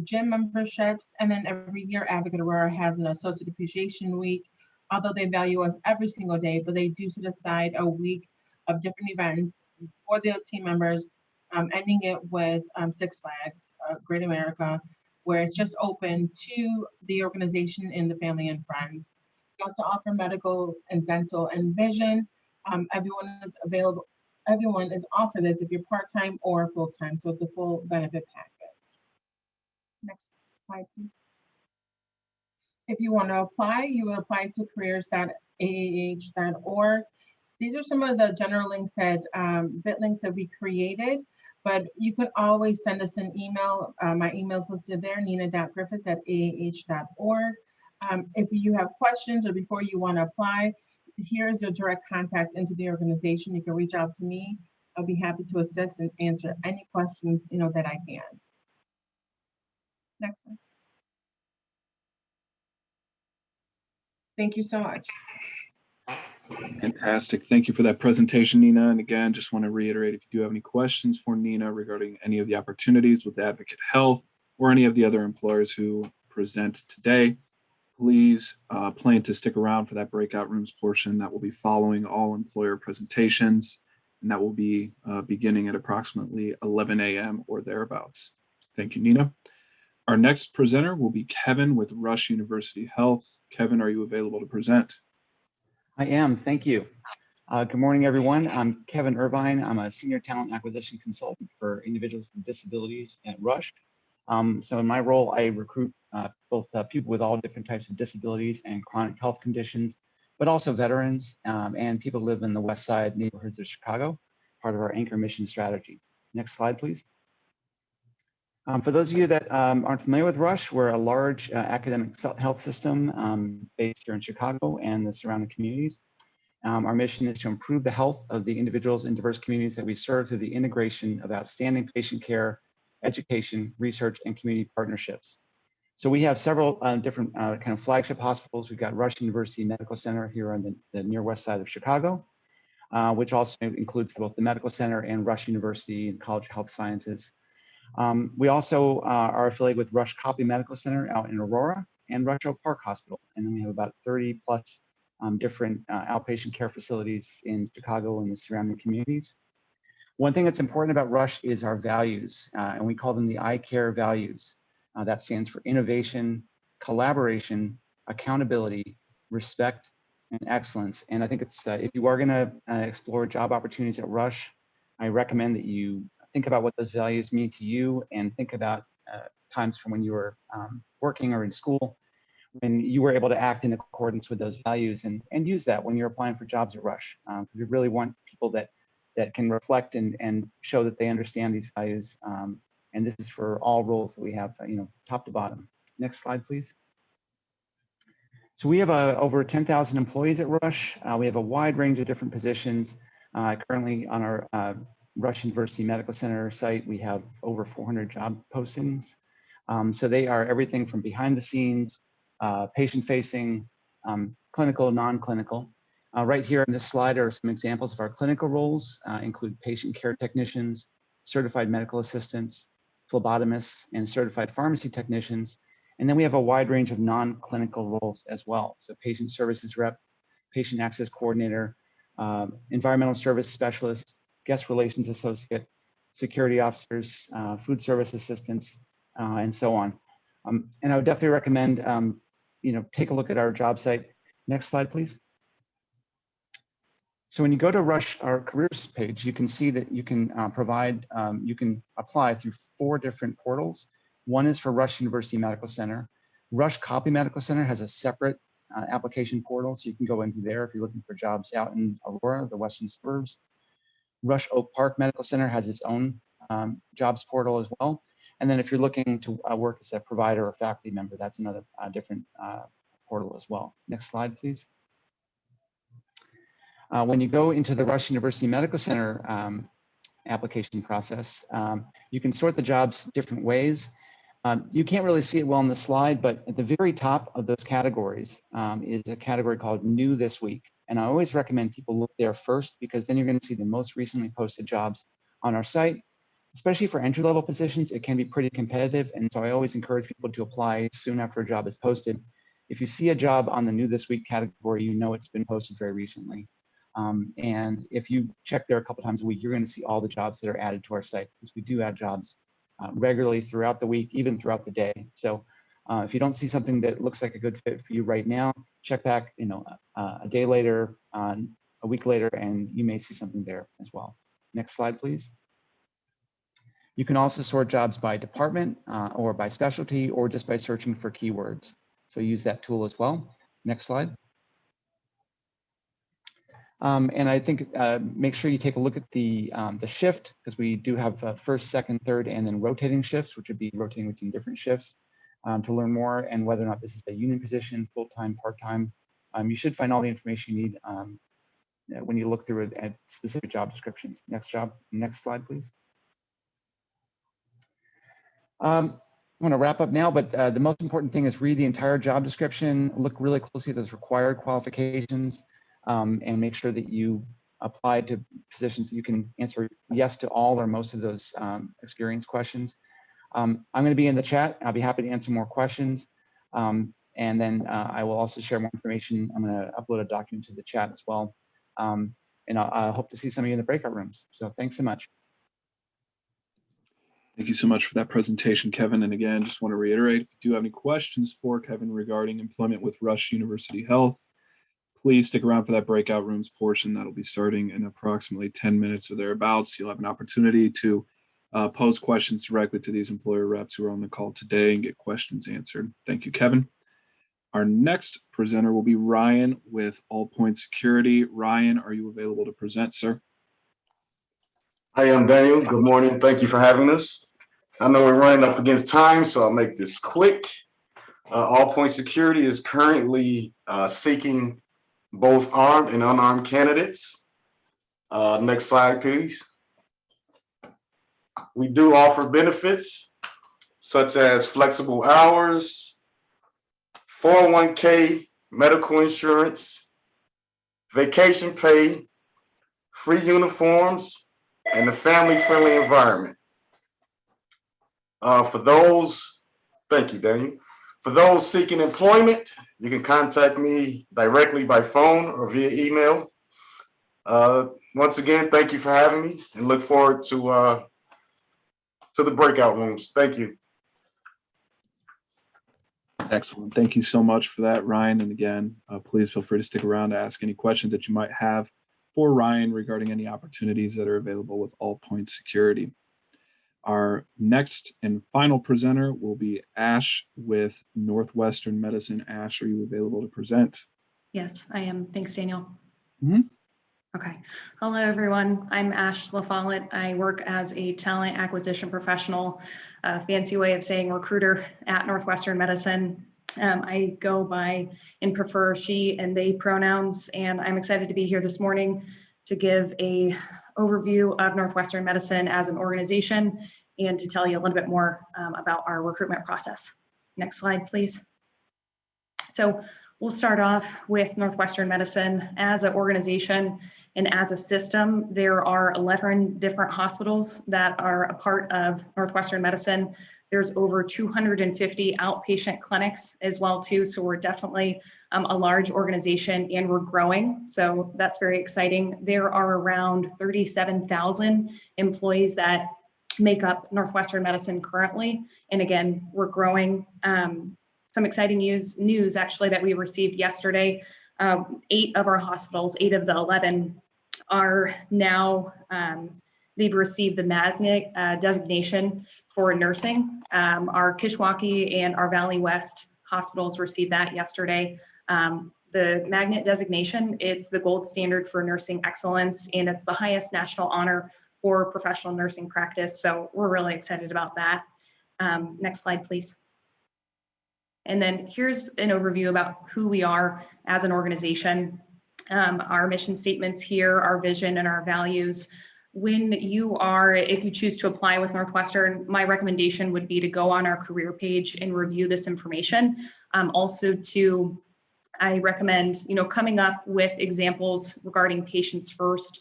Gym memberships, and then every year Advocate Aurora has an Associate Appreciation Week, although they value us every single day, but they do set aside a week of different events for their team members, ending it with Six Flags, Great America, where it's just open to the organization and the family and friends. We also offer medical and dental and vision. Everyone is available. Everyone is offered this if you're part-time or full-time, so it's a full benefit package. Next slide, please. If you want to apply, you will apply to careers.aah.org. These are some of the general links that, bit links that we created, but you could always send us an email. My email is listed there, nina.griffis@aah.org. If you have questions or before you want to apply, here's your direct contact into the organization. You can reach out to me. I'll be happy to assist and answer any questions that I can. Next one. Thank you so much. Fantastic. Thank you for that presentation, Nina. And again, just want to reiterate, if you do have any questions for Nina regarding any of the opportunities with Advocate Health or any of the other employers who present today, please plan to stick around for that breakout rooms portion that will be following all employer presentations. And that will be beginning at approximately 11 a.m. or thereabouts. Thank you, Nina. Our next presenter will be Kevin with Rush University Health. Kevin, are you available to present? I am, thank you. Good morning, everyone. I'm Kevin Irvine. I'm a senior talent acquisition consultant for individuals with disabilities at Rush. So in my role, I recruit both people with all different types of disabilities and chronic health conditions, but also veterans and people who live in the West Side neighborhoods of Chicago, part of our anchor mission strategy. Next slide, please. For those of you that aren't familiar with Rush, we're a large academic health system based here in Chicago and the surrounding communities. Our mission is to improve the health of the individuals in diverse communities that we serve through the integration of outstanding patient care, education, research, and community partnerships. So we have several different kind of flagship hospitals. We've got Rush University Medical Center here on the near west side of Chicago, which also includes both the Medical Center and Rush University and College of Health Sciences. We also are affiliated with Rush Copley Medical Center out in Aurora and Rush Oak Park Hospital. And then we have about 30 plus different outpatient care facilities in Chicago and the surrounding communities. One thing that's important about Rush is our values, and we call them the I CARE values. That stands for innovation, collaboration, accountability, respect, and excellence. And I think it's if you are going to explore job opportunities at Rush, I recommend that you think about what those values mean to you and think about times from when you were working or in school, when you were able to act in accordance with those values, and use that when you're applying for jobs at Rush. We really want people that can reflect and show that they understand these values. And this is for all roles that we have, top to bottom. Next slide, please. So we have over 10,000 employees at Rush. We have a wide range of different positions. Currently on our Rush University Medical Center site, we have over 400 job postings. So they are everything from behind the scenes, patient-facing, clinical, non-clinical. Right here on this slide are some examples of our clinical roles, include patient care technicians, certified medical assistants, phlebotomists, and certified pharmacy technicians. And then we have a wide range of non-clinical roles as well. So patient services rep, patient access coordinator, environmental service specialist, guest relations associate, security officers, food service assistants, and so on. And I would definitely recommend, take a look at our job site. Next slide, please. So when you go to Rush, our careers page, you can see that you can you can apply through 4 different portals. One is for Rush University Medical Center. Rush Copley Medical Center has a separate application portal, so you can go into there if you're looking for jobs out in Aurora, the western suburbs. Rush Oak Park Medical Center has its own jobs portal as well. And then if you're looking to work as a provider or faculty member, that's another different portal as well. Next slide, please. When you go into the Rush University Medical Center application process, you can sort the jobs different ways. You can't really see it well on the slide, but at the very top of those categories is a category called New This Week. And I always recommend people look there first, because then you're going to see the most recently posted jobs on our site. Especially for entry-level positions, it can be pretty competitive. And so I always encourage people to apply soon after a job is posted. If you see a job on the New This Week category, you know it's been posted very recently. And if you check there a couple times a week, you're going to see all the jobs that are added to our site, because we do add jobs regularly throughout the week, even throughout the day. So if you don't see something that looks like a good fit for you right now, check back, a day later, a week later, and you may see something there as well. Next slide, please. You can also sort jobs by department or by specialty, or just by searching for keywords. So use that tool as well. Next slide. And I think make sure you take a look at the shift, because we do have first, second, third, and then rotating shifts, which would be rotating between different shifts to learn more, and whether or not this is a union position, full-time, part-time. You should find all the information you need when you look through at specific job descriptions. Next slide, please. I want to wrap up now, but the most important thing is read the entire job description, look really closely at those required qualifications, and make sure that you apply to positions that you can answer yes to all or most of those experience questions. I'm going to be in the chat. I'll be happy to answer more questions. And then I will also share more information. I'm going to upload a document to the chat as well. And I hope to see some of you in the breakout rooms. So thanks so much. Thank you so much for that presentation, Kevin. And again, just want to reiterate, if you do have any questions for Kevin regarding employment with Rush University Health, please stick around for that breakout rooms portion. That'll be starting in approximately 10 minutes or thereabouts. You'll have an opportunity to pose questions directly to these employer reps who are on the call today and get questions answered. Thank you, Kevin. Our next presenter will be Ryan with Allpoints Security. Ryan, are you available to present, sir? I am Daniel. Good morning. Thank you for having us. I know we're running up against time, so I'll make this quick. Allpoints Security is currently seeking both armed and unarmed candidates. Next slide, please. We do offer benefits. such as flexible hours, 401k, medical insurance, vacation pay, free uniforms, and a family-friendly environment. For those, thank you, Daniel. For those seeking employment, you can contact me directly by phone or via email. Once again, thank you for having me, and look forward to the breakout rooms. Thank you. Excellent. Thank you so much for that, Ryan. And again, please feel free to stick around to ask any questions that you might have for Ryan regarding any opportunities that are available with Allpoints Security. Our next and final presenter will be Ash with Northwestern Medicine. Ash, are you available to present? Yes, I am. Thanks, Daniel. Mm-hmm. Okay. Hello, everyone. I'm Ash LaFollette. I work as a talent acquisition professional, a fancy way of saying recruiter at Northwestern Medicine. I go by and prefer she and they pronouns, and I'm excited to be here this morning to give a overview of Northwestern Medicine as an organization and to tell you a little bit more about our recruitment process. Next slide, please. So we'll start off with Northwestern Medicine as an organization and as a system. There are 11 different hospitals that are a part of Northwestern Medicine. There's over 250 outpatient clinics as well too. So we're definitely a large organization and we're growing. So that's very exciting. There are around 37,000 employees that make up Northwestern Medicine currently. And again, we're growing. Some exciting news actually that we received yesterday. 8 of our hospitals, 8 of the 11 are now, they've received the magnet designation for nursing. Our Kishwaukee and our Valley West hospitals received that yesterday. The magnet designation, it's the gold standard for nursing excellence, and it's the highest national honor for professional nursing practice. So we're really excited about that. Next slide, please. And then here's an overview about who we are as an organization. Our mission statements here, our vision and our values. When if you choose to apply with Northwestern, my recommendation would be to go on our career page and review this information. I recommend, coming up with examples regarding patients first,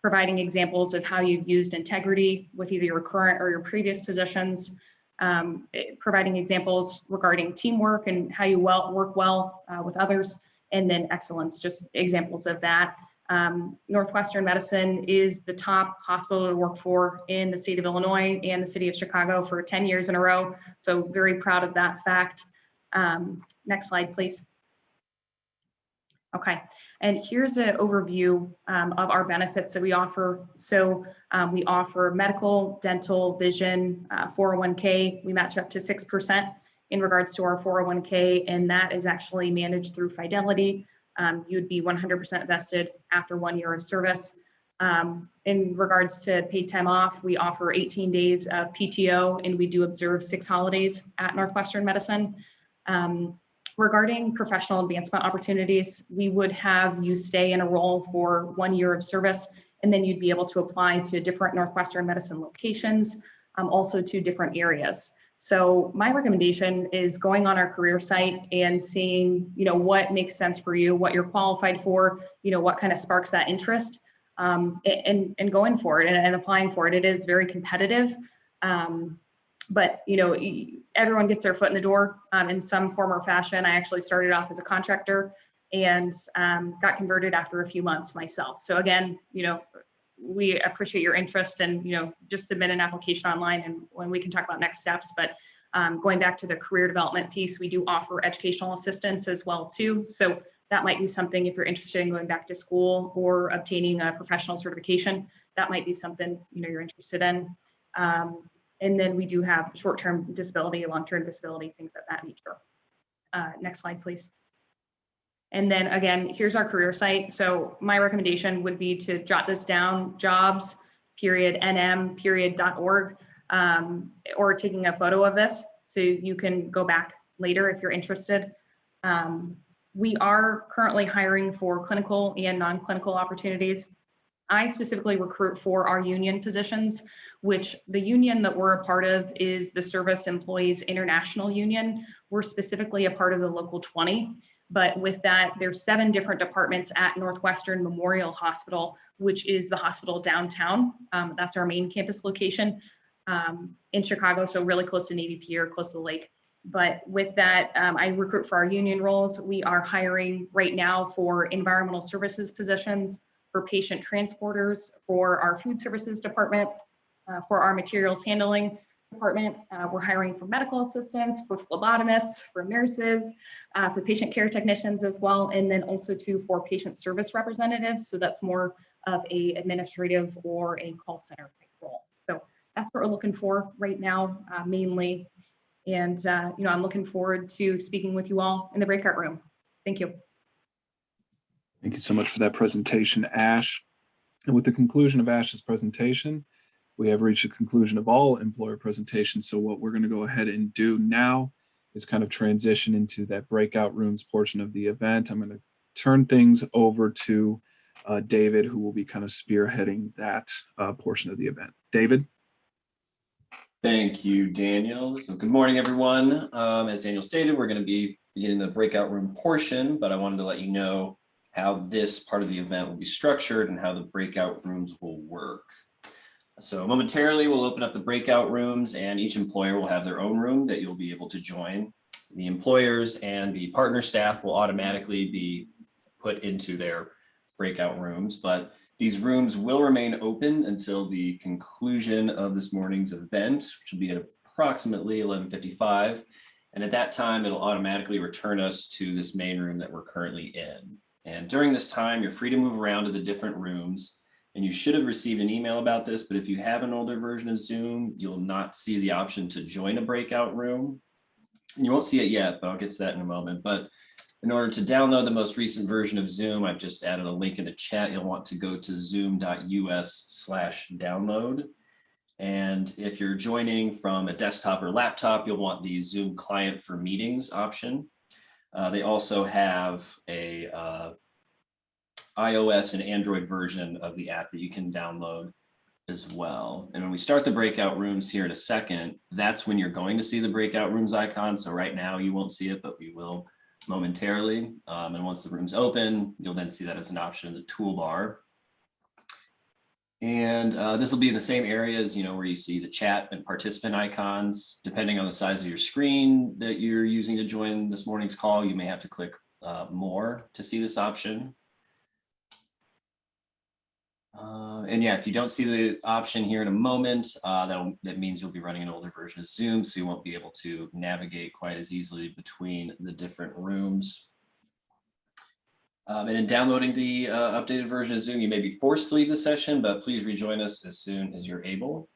providing examples of how you've used integrity with either your current or your previous positions, providing examples regarding teamwork and how you work well with others, and then excellence, just examples of that. Northwestern Medicine is the top hospital to work for in the state of Illinois and the city of Chicago for 10 years in a row. So very proud of that fact. Next slide, please. Okay, and here's an overview of our benefits that we offer. So we offer medical, dental, vision, 401k. We match up to 6% in regards to our 401k, and that is actually managed through Fidelity. You'd be 100% vested after 1 year of service. In regards to paid time off, we offer 18 days of PTO, and we do observe 6 holidays at Northwestern Medicine. Regarding professional advancement opportunities, we would have you stay in a role for 1 year of service, and then you'd be able to apply to different Northwestern Medicine locations, also to different areas. So my recommendation is going on our career site and seeing, what makes sense for you, what you're qualified for, what kind of sparks that interest, and going for it and applying for it. It is very competitive. But everyone gets their foot in the door in some form or fashion. I actually started off as a contractor and got converted after a few months myself. So again, we appreciate your interest, and just submit an application online, and when we can talk about next steps. But going back to the career development piece, we do offer educational assistance as well too. So that might be something, if you're interested in going back to school or obtaining a professional certification, that might be something you're interested in. And then we do have short-term disability, long-term disability, things of that nature. Next slide, please. And then again, here's our career site. So my recommendation would be to jot this down, jobs.nm.org, or taking a photo of this so you can go back later if you're interested. We are currently hiring for clinical and non-clinical opportunities. I specifically recruit for our union positions, which the union that we're a part of is the Service Employees International Union. We're specifically a part of the Local 20, but with that, there's 7 different departments at Northwestern Memorial Hospital, which is the hospital downtown. That's our main campus location in Chicago, so really close to Navy Pier, close to the lake. But with that, I recruit for our union roles. We are hiring right now for environmental services positions, for patient transporters, for our food services department, for our materials handling department. We're hiring for medical assistants, for phlebotomists, for nurses, for patient care technicians as well, and then also too for patient service representatives. So that's more of a administrative or a call center type role. So that's what we're looking for right now, mainly. And I'm looking forward to speaking with you all in the breakout room. Thank you. Thank you so much for that presentation, Ash. And with the conclusion of Ash's presentation, we have reached the conclusion of all employer presentations. So what we're going to go ahead and do now is kind of transition into that breakout rooms portion of the event. I'm going to turn things over to David, who will be kind of spearheading that portion of the event. David? Thank you, Daniel. So good morning, everyone. As Daniel stated, we're going to be beginning the breakout room portion, but I wanted to let you know how this part of the event will be structured and how the breakout rooms will work. So momentarily, we'll open up the breakout rooms and each employer will have their own room that you'll be able to join. The employers and the partner staff will automatically be put into their breakout rooms, but these rooms will remain open until the conclusion of this morning's event, which will be at approximately 11:55. And at that time, it'll automatically return us to this main room that we're currently in. And during this time, you're free to move around to the different rooms. And you should have received an email about this, but if you have an older version of Zoom, you'll not see the option to join a breakout room. And you won't see it yet, but I'll get to that in a moment. But in order to download the most recent version of Zoom, I've just added a link in the chat. You'll want to go to zoom.us/download. And if you're joining from a desktop or laptop, you'll want the Zoom client for meetings option. They also have a iOS and Android version of the app that you can download as well. And when we start the breakout rooms here in a second, that's when you're going to see the breakout rooms icon. So right now you won't see it, but we will momentarily. And once the room's open, you'll then see that as an option in the toolbar. And this will be in the same areas, where you see the chat and participant icons. Depending on the size of your screen that you're using to join this morning's call, you may have to click more to see this option. And yeah, if you don't see the option here in a moment, that means you'll be running an older version of Zoom, so you won't be able to navigate quite as easily between the different rooms. And in downloading the updated version of Zoom, you may be forced to leave the session, but please rejoin us as soon as you're able.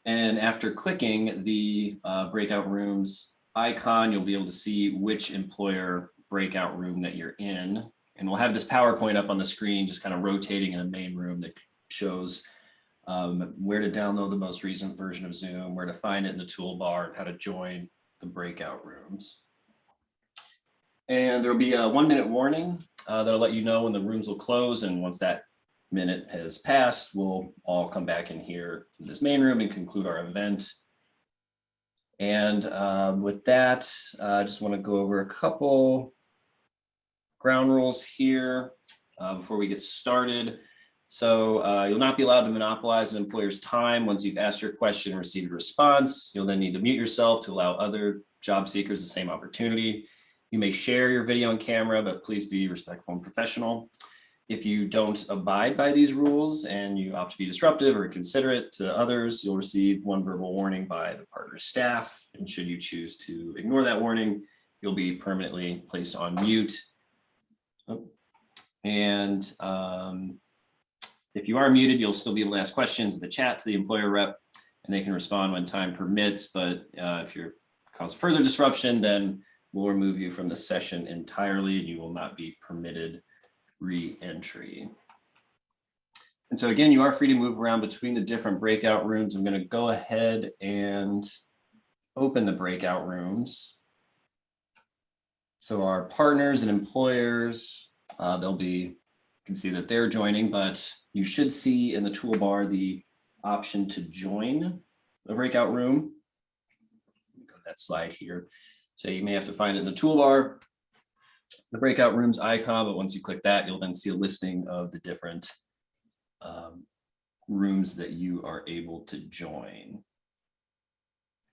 And after clicking the breakout rooms icon, you'll be able to see which employer breakout room that you're in. And we'll have this PowerPoint up on the screen, just kind of rotating in the main room that shows where to download the most recent version of Zoom, where to find it in the toolbar, and how to join the breakout rooms. And there'll be a 1-minute warning that'll let you know when the rooms will close. And once that minute has passed, we'll all come back in here to this main room and conclude our event. And with that, I just want to go over a couple ground rules here before we get started. So you'll not be allowed to monopolize an employer's time. Once you've asked your question and received a response, you'll then need to mute yourself to allow other job seekers the same opportunity. You may share your video and camera, but please be respectful and professional. If you don't abide by these rules and you opt to be disruptive or inconsiderate to others, you'll receive one verbal warning by the partner staff. And should you choose to ignore that warning, you'll be permanently placed on mute. And if you are muted, you'll still be able to ask questions in the chat to the employer rep, and they can respond when time permits. But if you cause further disruption, then we'll remove you from the session entirely, and you will not be permitted re-entry. And so again, you are free to move around between the different breakout rooms. I'm going to go ahead and open the breakout rooms. So our partners and employers, you can see that they're joining, but You should see in the toolbar the option to join a breakout room. Go to that slide here. So you may have to find it in the toolbar, the breakout rooms icon, but once you click that, you'll then see a listing of the different rooms that you are able to join.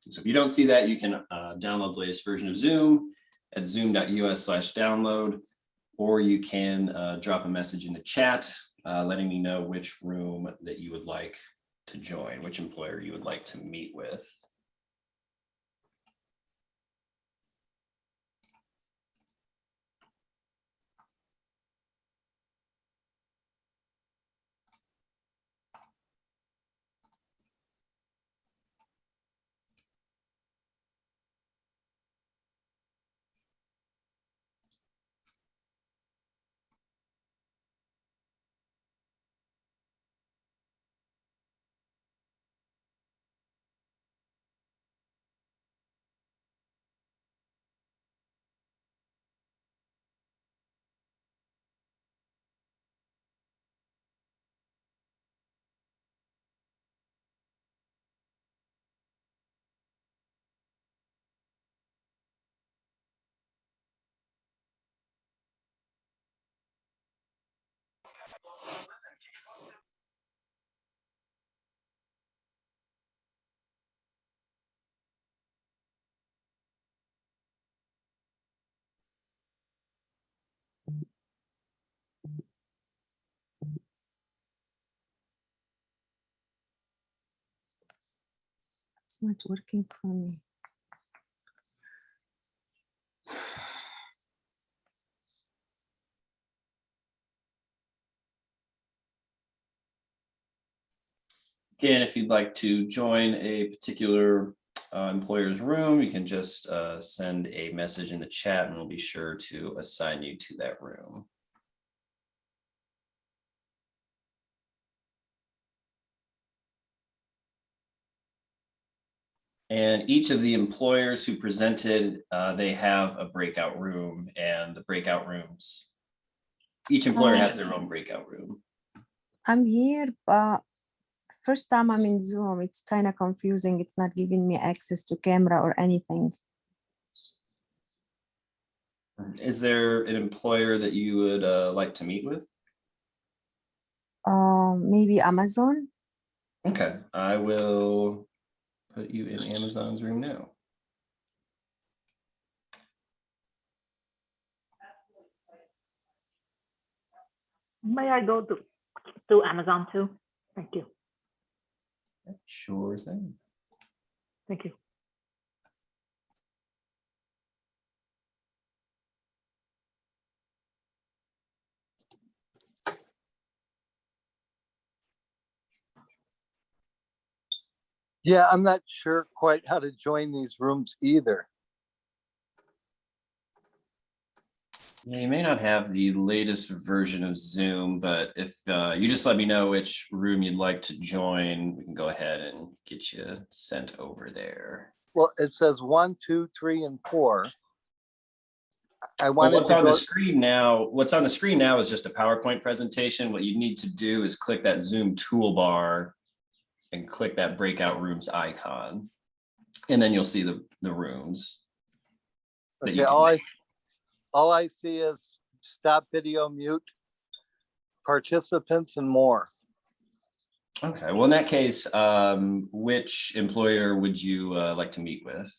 So if you don't see that, you can download the latest version of Zoom at zoom.us/download, or you can drop a message in the chat letting me know which room that you would like to join, which employer you would like to meet with. It's not working for me. Again, if you'd like to join a particular employer's room, you can just send a message in the chat and we'll be sure to assign you to that room. And each of the employers who presented, they have a breakout room, and the breakout rooms, each employer has their own breakout room. I'm here, but first time I'm in Zoom, it's kind of confusing. It's not giving me access to camera or anything. Is there an employer that you would like to meet with? Maybe Amazon. Okay, I will put you in Amazon's room now. May I go to Amazon too? Thank you. Sure thing. Thank you. Yeah, I'm not sure quite how to join these rooms either. Yeah, you may not have the latest version of Zoom, but if you just let me know which room you'd like to join, we can go ahead and get you sent over there. Well, it says 1, 2, 3, and 4. I Well, wanted what's to on go. the screen now? What's on the screen now is just a PowerPoint presentation. What you need to do is click that Zoom toolbar and click that breakout rooms icon, and then you'll see the rooms. That you Okay, can all I see is stop video, mute, participants, and more. Okay, well, in that case, which employer would you like to meet with?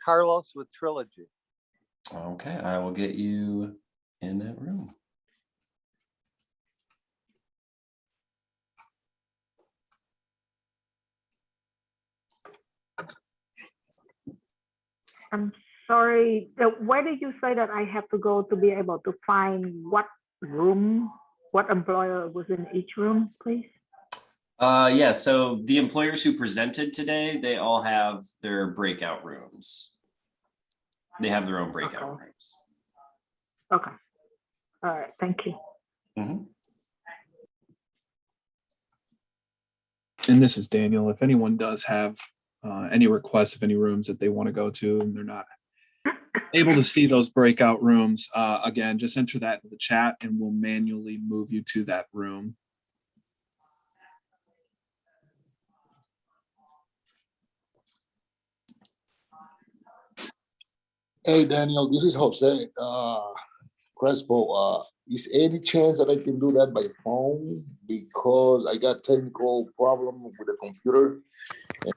Carlos with Trilogy. Okay, I will get you in that room. I'm sorry. Where did you say that I have to go to be able to find what room, what employer was in each room, please? Yeah, so the employers who presented today, they all have their breakout rooms. They have their own breakout rooms. Okay. All right. Thank you. Mm-hmm. And this is Daniel. If anyone does have any requests of any rooms that they want to go to and they're not able to see those breakout rooms, again, just enter that in the chat and we'll manually move you to that room. Hey, Daniel, this is Jose Crespo. Is any chance that I can do that by phone? Because I got technical problem with the computer. And,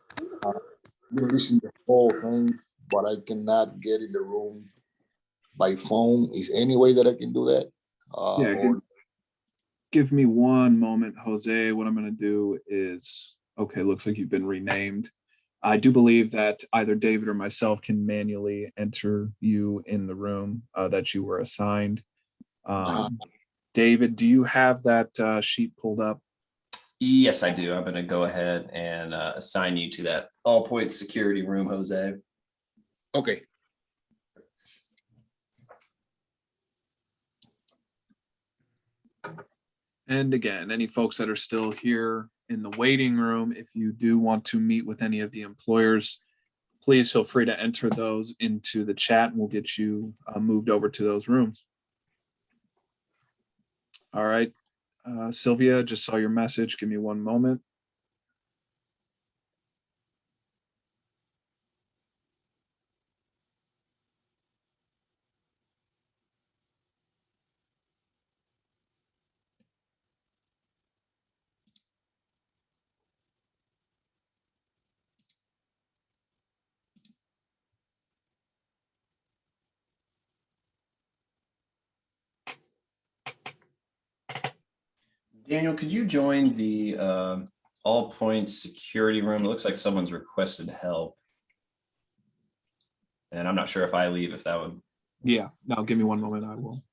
been listening to the whole thing, but I cannot get in the room by phone. Is any way that I can do that? Yeah, give me one moment, Jose. What I'm going to do is, okay, looks like you've been renamed. I do believe that either David or myself can manually enter you in the room that you were assigned. David, do you have that sheet pulled up? Yes, I do. I'm going to go ahead and assign you to that Allpoints Security room, Jose. Okay. And again, any folks that are still here in the waiting room, if you do want to meet with any of the employers, please feel free to enter those into the chat and we'll get you moved over to those rooms. All right. Sylvia, just saw your message. Give me one moment. Daniel, could you join the Allpoints Security room? It looks like someone's requested help. And I'm not sure if I leave, if that would. Yeah, no, give me one moment. I will.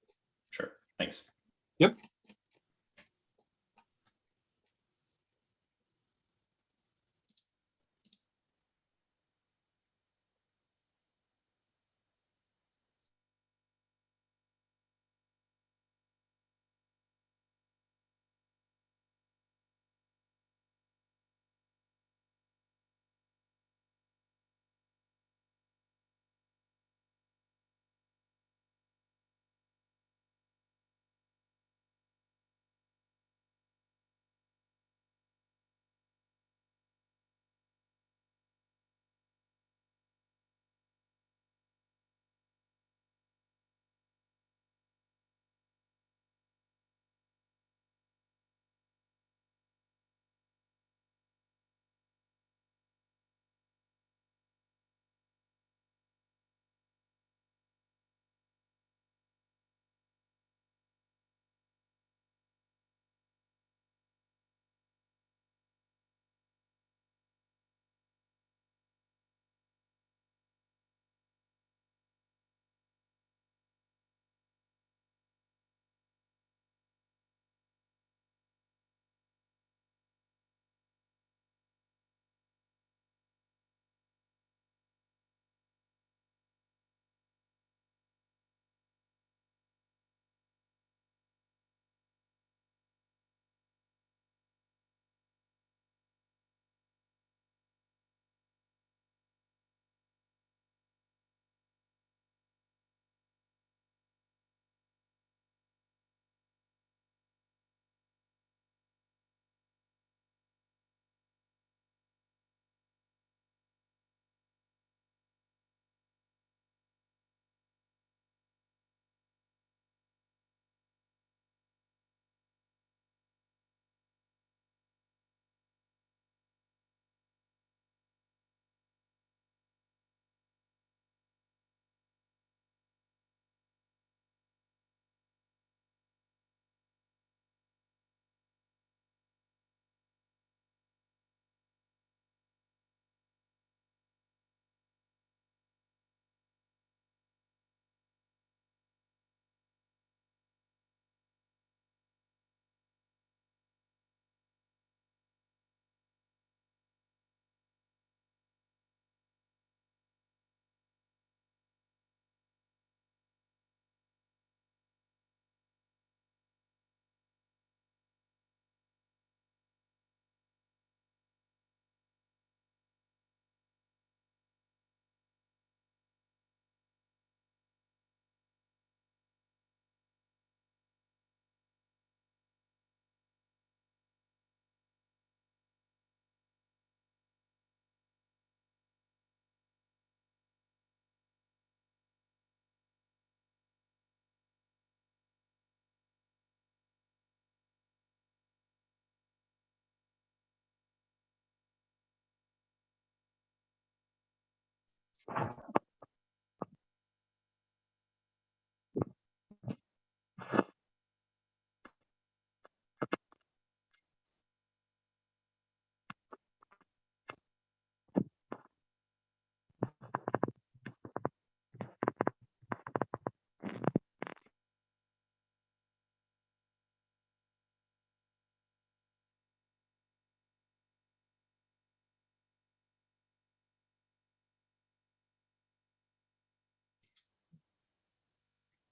Sure. Thanks. Yep.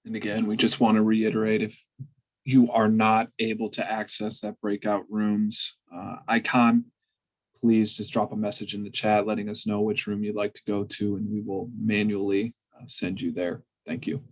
And again, we just want to reiterate, if you are not able to access that breakout rooms icon, please just drop a message in the chat letting us know which room you'd like to go to, and we will manually send you there. Thank you.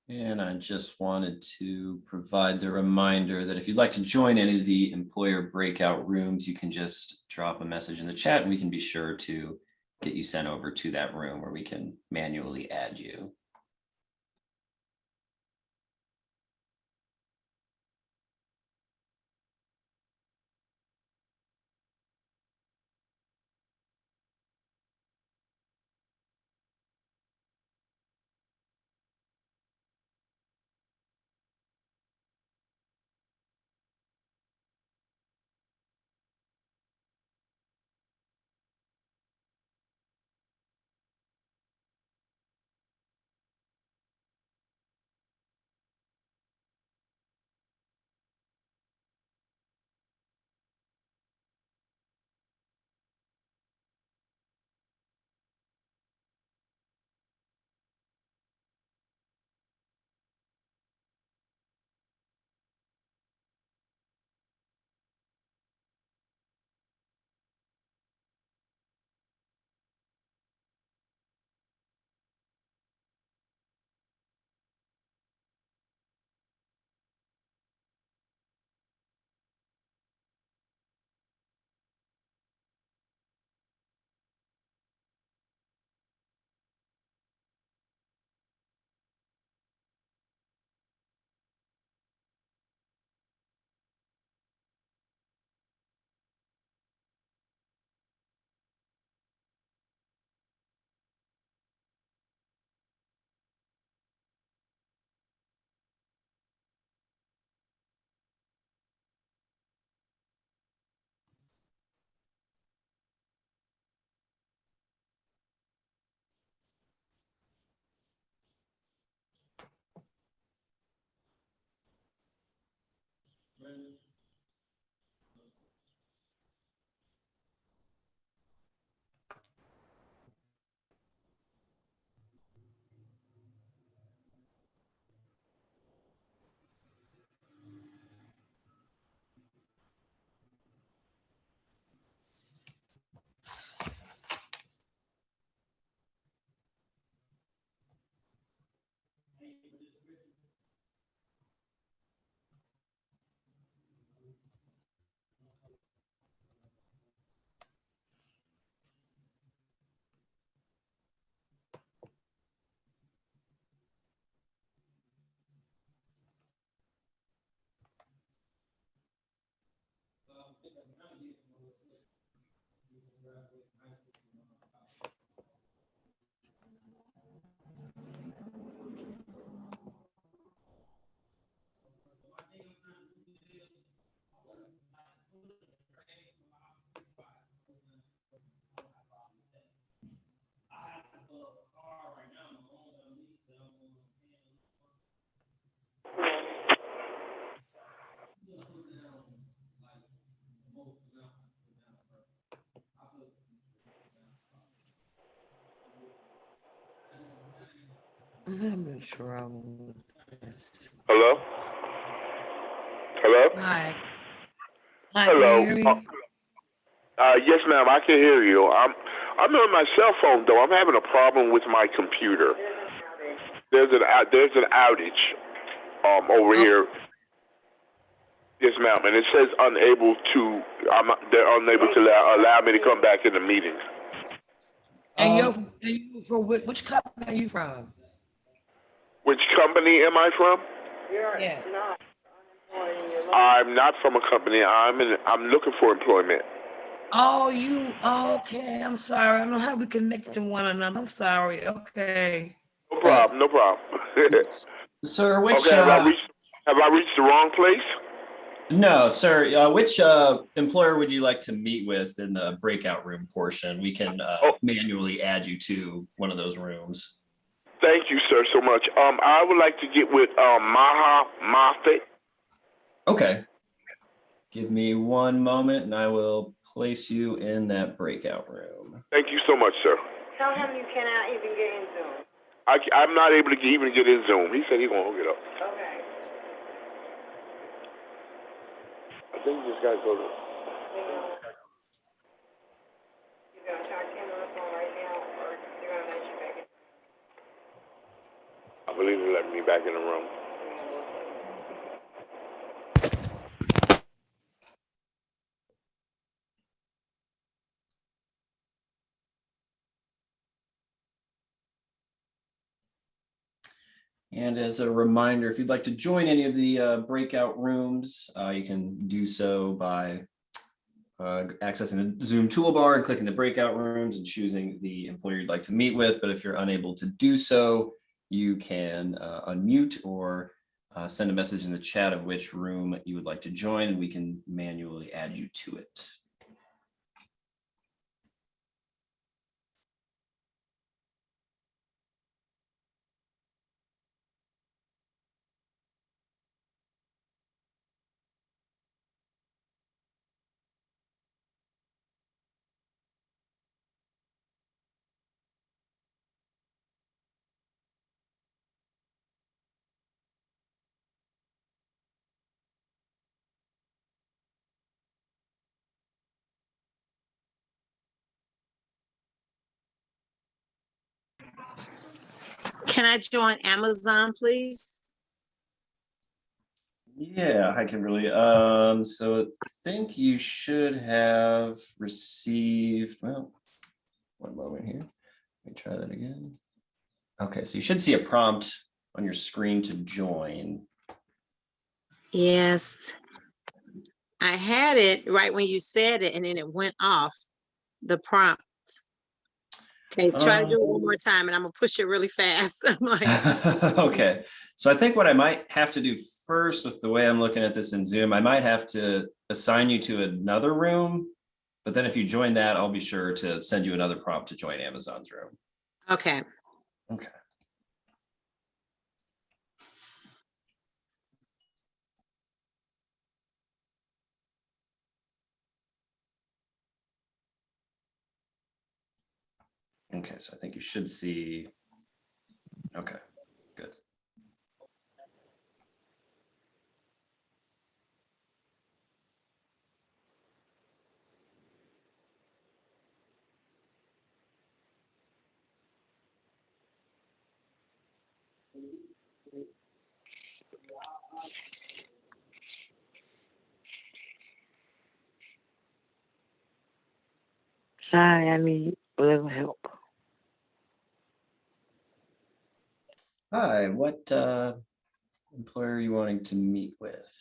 And I just wanted to provide the reminder that if you'd like to join any of the employer breakout rooms, you can just drop a message in the chat and we can be sure to get you sent over to that room where we can manually add you. I'm having trouble with this. Hello? Hello? Hi. Hi, can Hello. you hear me? Yes, ma'am, I can hear you. I'm on my cell phone though. I'm having a problem with my computer. There's an outage over here. Yes, ma'am, and it says unable to. They're unable to allow me to come back in the meeting. And you're from which company are you from? Which company am I from? Yes. I'm not from a company. I'm looking for employment. Oh, okay. I'm sorry. I don't know how we connect to one another. I'm sorry. Okay. No problem. No problem. Sir, which okay, have I reached the wrong place? No, sir. Which employer would you like to meet with in the breakout room portion? We can manually add you to one of those rooms. Thank you, sir, so much. I would like to get with Maha Moffitt. Okay. Give me one moment and I will place you in that breakout room. Thank you so much, sir. Tell him you cannot even get in Zoom. I'm not able to even get in Zoom. He said he's going to hook it up. Okay. I think you just got to go to... You going to talk to him on the phone right now, or you're going to let you back in? I I believe it let me back in the room. And as a reminder, if you'd like to join any of the breakout rooms, you can do so by accessing the Zoom toolbar and clicking the breakout rooms and choosing the employer you'd like to meet with. But if you're unable to do so, you can unmute or send a message in the chat of which room you would like to join, and we can manually add you to it. Can I join Amazon, please? Yeah, hi Kimberly. So I think you should have received, well, one moment here. Let me try that again. Okay, so you should see a prompt on your screen to join. Yes. I had it right when you said it, and then it went off, the prompt. Okay, try to do it one more time, and I'm gonna push it really fast. I'm like, Okay, so I think what I might have to do first with the way I'm looking at this in Zoom, I might have to assign you to another room, but then if you join that, I'll be sure to send you another prompt to join Amazon's room. okay. Okay. Okay, so I think you should see, okay, good. Hi, I need a little help. Hi, what employer are you wanting to meet with?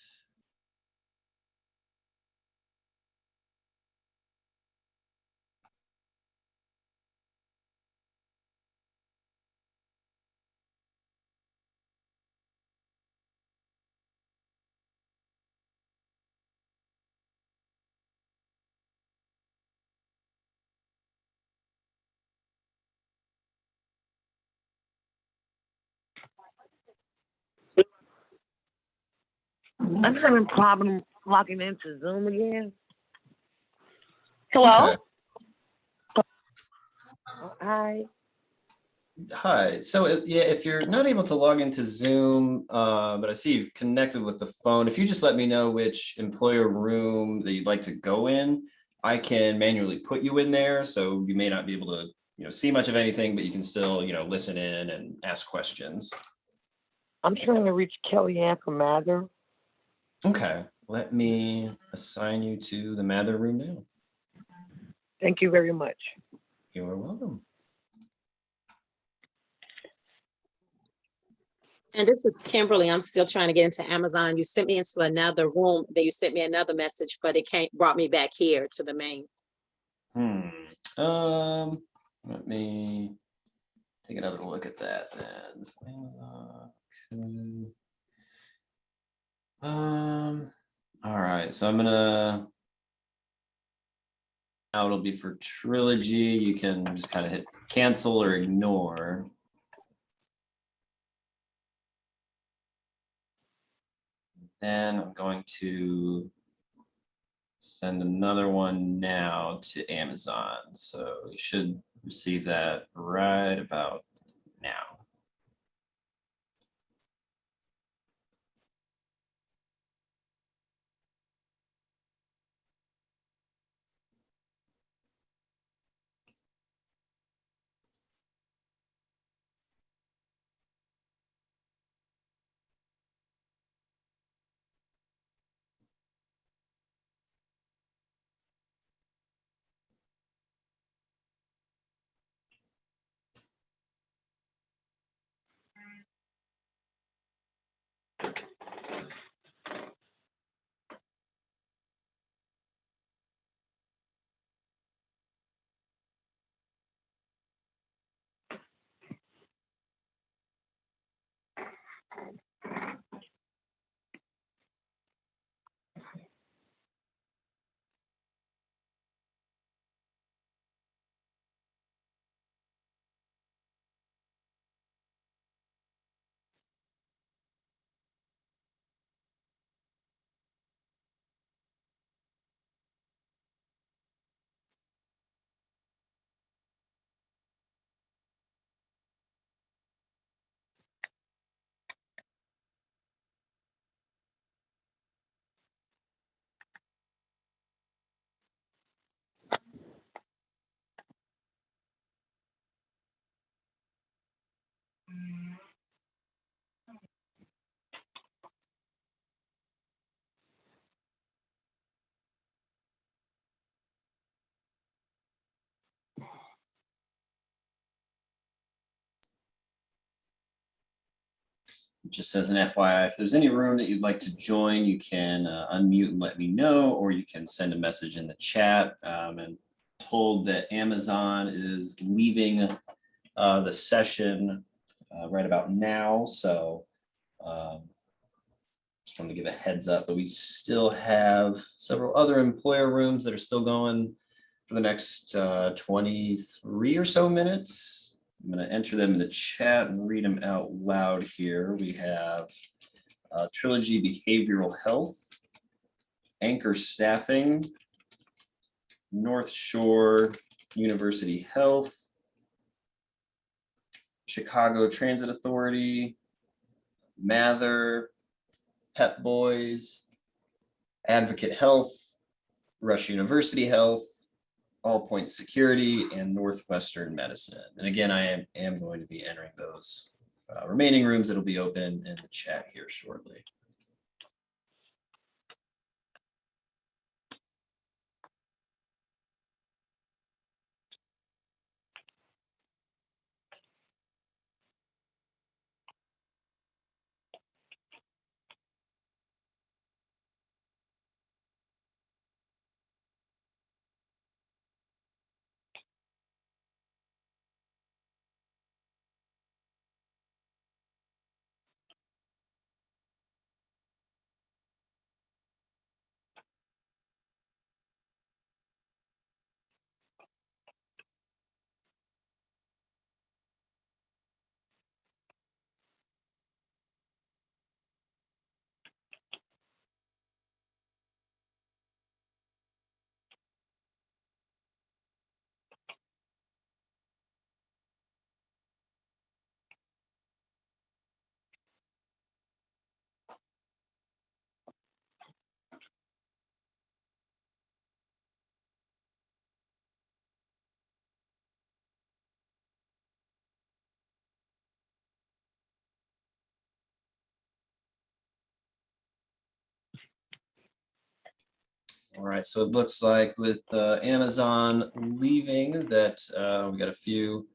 I'm having problem logging into Zoom again. Hello? Okay. Hi. Hi, so yeah, if you're not able to log into Zoom, but I see you've connected with the phone, if you just let me know which employer room that you'd like to go in, I can manually put you in there. So you may not be able to, see much of anything, but you can still, listen in and ask questions. I'm trying to reach Kellyanne from Mather. Okay, let me assign you to the Mather room now. Thank you very much. You're welcome. And this is Kimberly. I'm still trying to get into Amazon. You sent me into another room, then you sent me another message, but it brought me back here to the main. Let me take another look at that then. All right, so now it'll be for Trilogy. You can just kind of hit cancel or ignore. Then I'm going to send another one now to Amazon. So you should receive that right about now. just as an FYI, if there's any room that you'd like to join, you can unmute and let me know, or you can send a message in the chat. And told that Amazon is leaving the session right about now. So just wanted to give a heads up, but we still have several other employer rooms that are still going for the next 23 or so minutes. I'm going to enter them in the chat and read them out loud here. We have Trilogy Behavioral Health, Anchor Staffing, Northshore University Health, Chicago Transit Authority, Mather, Pep Boys, Advocate Health, Rush University Health, Allpoints Security, and Northwestern Medicine. And again, I am going to be entering those remaining rooms that'll be open in the chat here shortly. All right, so it looks like with Amazon leaving that we got a few,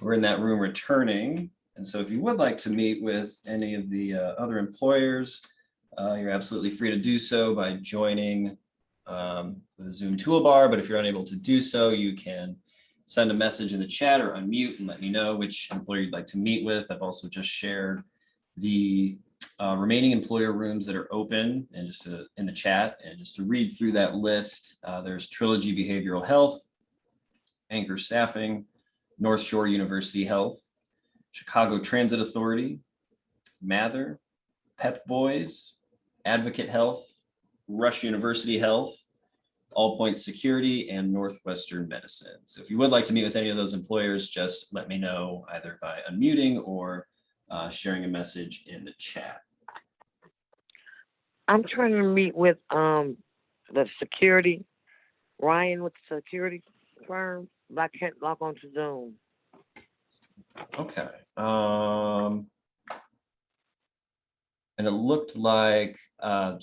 we're in that room returning. And so if you would like to meet with any of the other employers, you're absolutely free to do so by joining the Zoom toolbar. But if you're unable to do so, you can send a message in the chat or unmute and let me know which employer you'd like to meet with. I've also just shared the remaining employer rooms that are open and just in the chat, and just to read through that list, there's Trilogy Behavioral Health, Anchor Staffing, Northshore University Health, Chicago Transit Authority, Mather, Pep Boys, Advocate Health, Rush University Health, Allpoints Security, and Northwestern Medicine. So if you would like to meet with any of those employers, just let me know either by unmuting or sharing a message in the chat. I'm trying to meet with the security, Ryan with the security firm, but I can't log on to Zoom. Okay. And it looked like there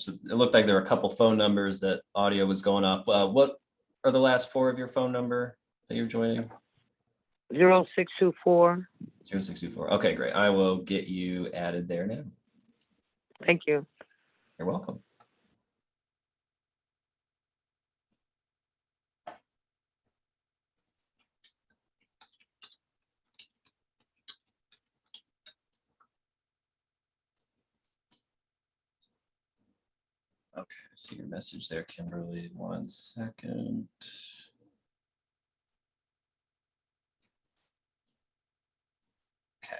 were a couple phone numbers that audio was going off. What are the last four of your phone number that you're joining? 0624. 0624. Okay, great. I will get you added there now. Thank you. You're welcome. Okay, I see your message there, Kimberly. 1 second. Okay.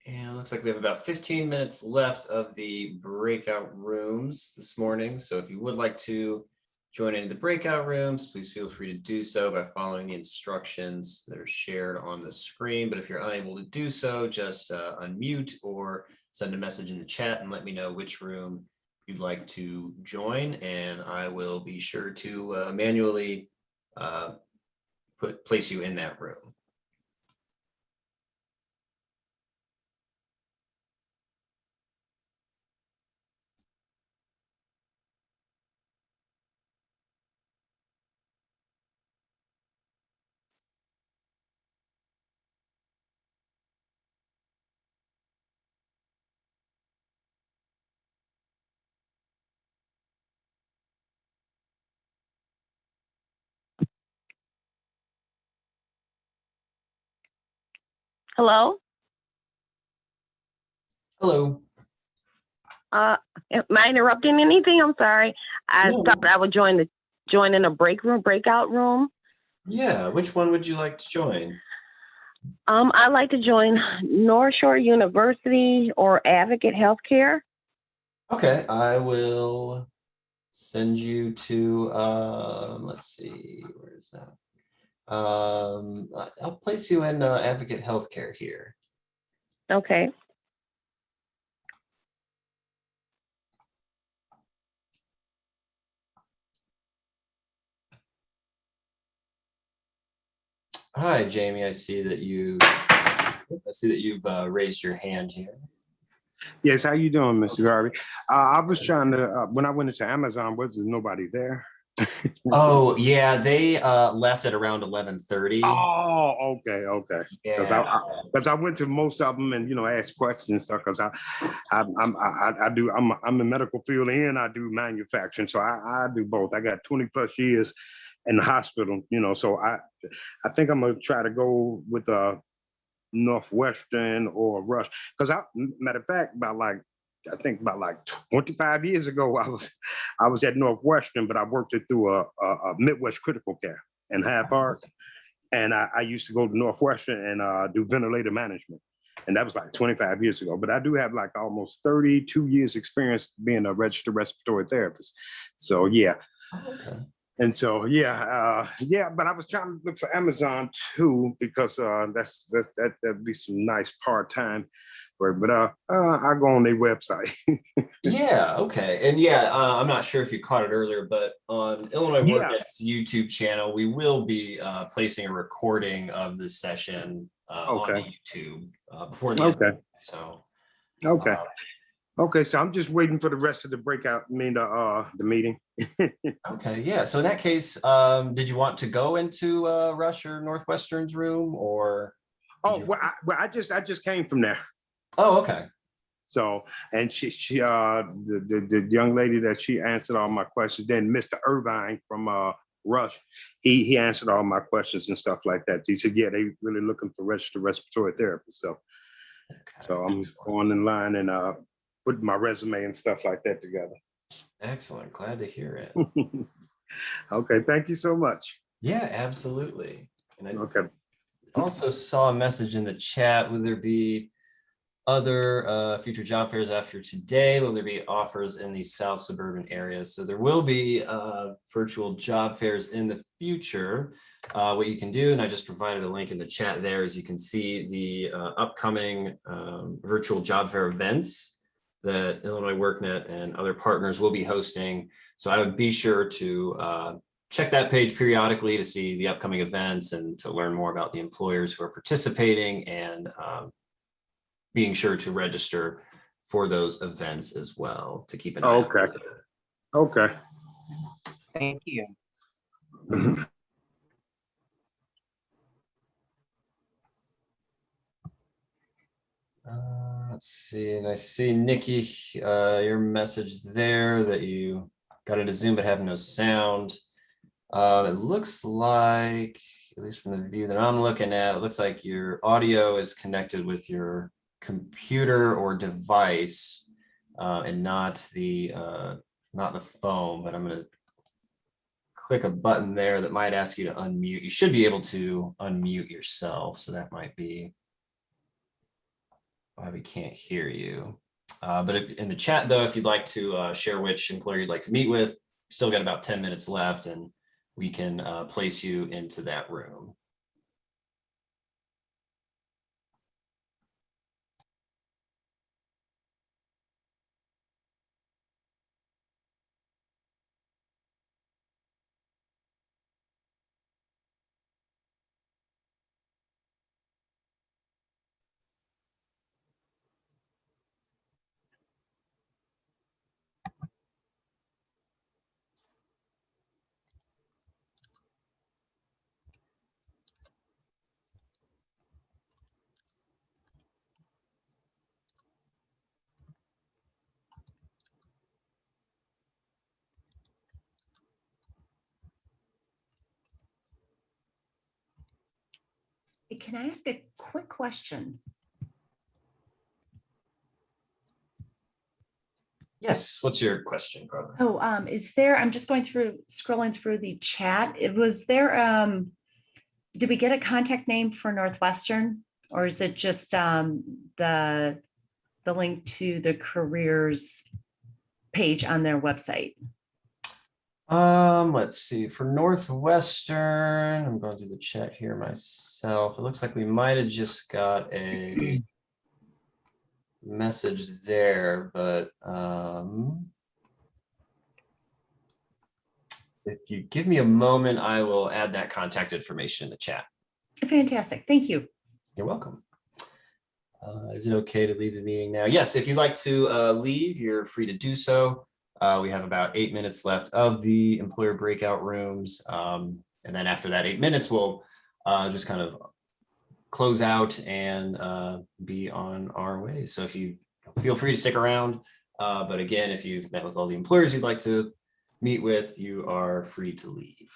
And it looks like we have about 15 minutes left of the breakout rooms this morning. So if you would like to join into the breakout rooms, please feel free to do so by following the instructions that are shared on the screen. But if you're unable to do so, just unmute or send a message in the chat and let me know which room you'd like to join. And I will be sure to manually place you in that room. Hello? Hello. Am I interrupting anything? I'm sorry. I No. thought I would join in a breakout room. Yeah, which one would you like to join? I'd like to join Northshore University or Advocate Healthcare. Okay, I will send you to, let's see, where is that? I'll place you in Advocate Healthcare here. Okay. Hi, Jamie. I see that you've raised your hand here. Yes, how you doing, Mr. Garvey? I was trying to, when I went into Amazon, was there nobody there? Oh, yeah, they left at around 11:30. Oh, okay. Because Yeah. I went to most of them and asked questions and stuff. Because I'm in medical field and I do manufacturing, so I do both. I got 20 plus years in the hospital, so I think I'm gonna try to go with Northwestern or Rush. Because matter of fact, I think about 25 years ago, I was at Northwestern, but I worked it through a Midwest critical care in Half Art. And I used to go to Northwestern and do ventilator management. And that was like 25 years ago. But I do have like almost 32 years experience being a registered respiratory therapist. So yeah. Okay. And so but I was trying to look for Amazon too, because that'd be some nice part-time work. But I go on their website. Yeah, okay. And yeah, I'm not sure if you caught it earlier, but on Illinois WorkNet's YouTube channel, we will be placing a recording of this session on YouTube before the end. Okay. So okay. Okay, so I'm just waiting for the rest of the breakout, the meeting. Okay, yeah. So in that case, did you want to go into Rush or Northwestern's room, or? Oh, I just came from there. Oh, okay. So, and she the young lady that she answered all my questions. Then Mr. Irvine from Rush, he answered all my questions and stuff like that. He said, yeah, they really looking for registered respiratory therapists. So I'm going in line and put my resume and stuff like that together. Excellent. Glad to hear it. Okay. Thank you so much. Yeah, absolutely. And I also saw a message in the chat. Will there be other future job fairs after today? Will there be offers in the South suburban areas? So there will be virtual job fairs in the future. What you can do, and I just provided a link in the chat there, is you can see the upcoming virtual job fair events that Illinois WorkNet and other partners will be hosting. So I would be sure to check that page periodically to see the upcoming events and to learn more about the employers who are participating, and being sure to register for those events as well to keep an eye out. Okay. Thank you. Let's see, and I see Nikki, your message there that you got into Zoom but have no sound. It looks like, at least from the view that I'm looking at, it looks like your audio is connected with your computer or device, and not the phone. But I'm going to click a button there that might ask you to unmute. You should be able to unmute yourself. So that might be why we can't hear you. But in the chat, though, if you'd like to share which employer you'd like to meet with, still got about 10 minutes left, and we can place you into that room. Can I ask a quick question? Yes, what's your question, Carla? Oh, is there, I'm just scrolling through the chat. Was there, did we get a contact name for Northwestern? Or is it just the link to the careers page on their website? Let's see. For Northwestern, I'm going through the chat here myself. It looks like we might have just got a message there, but if you give me a moment, I will add that contact information in the chat. Fantastic. Thank you. You're welcome. Is it okay to leave the meeting now? Yes, if you'd like to leave, you're free to do so. We have about 8 minutes left of the employer breakout rooms. And then after that 8 minutes, we'll just kind of close out and be on our way. So if you feel free to stick around. But again, if you've met with all the employers you'd like to meet with, you are free to leave.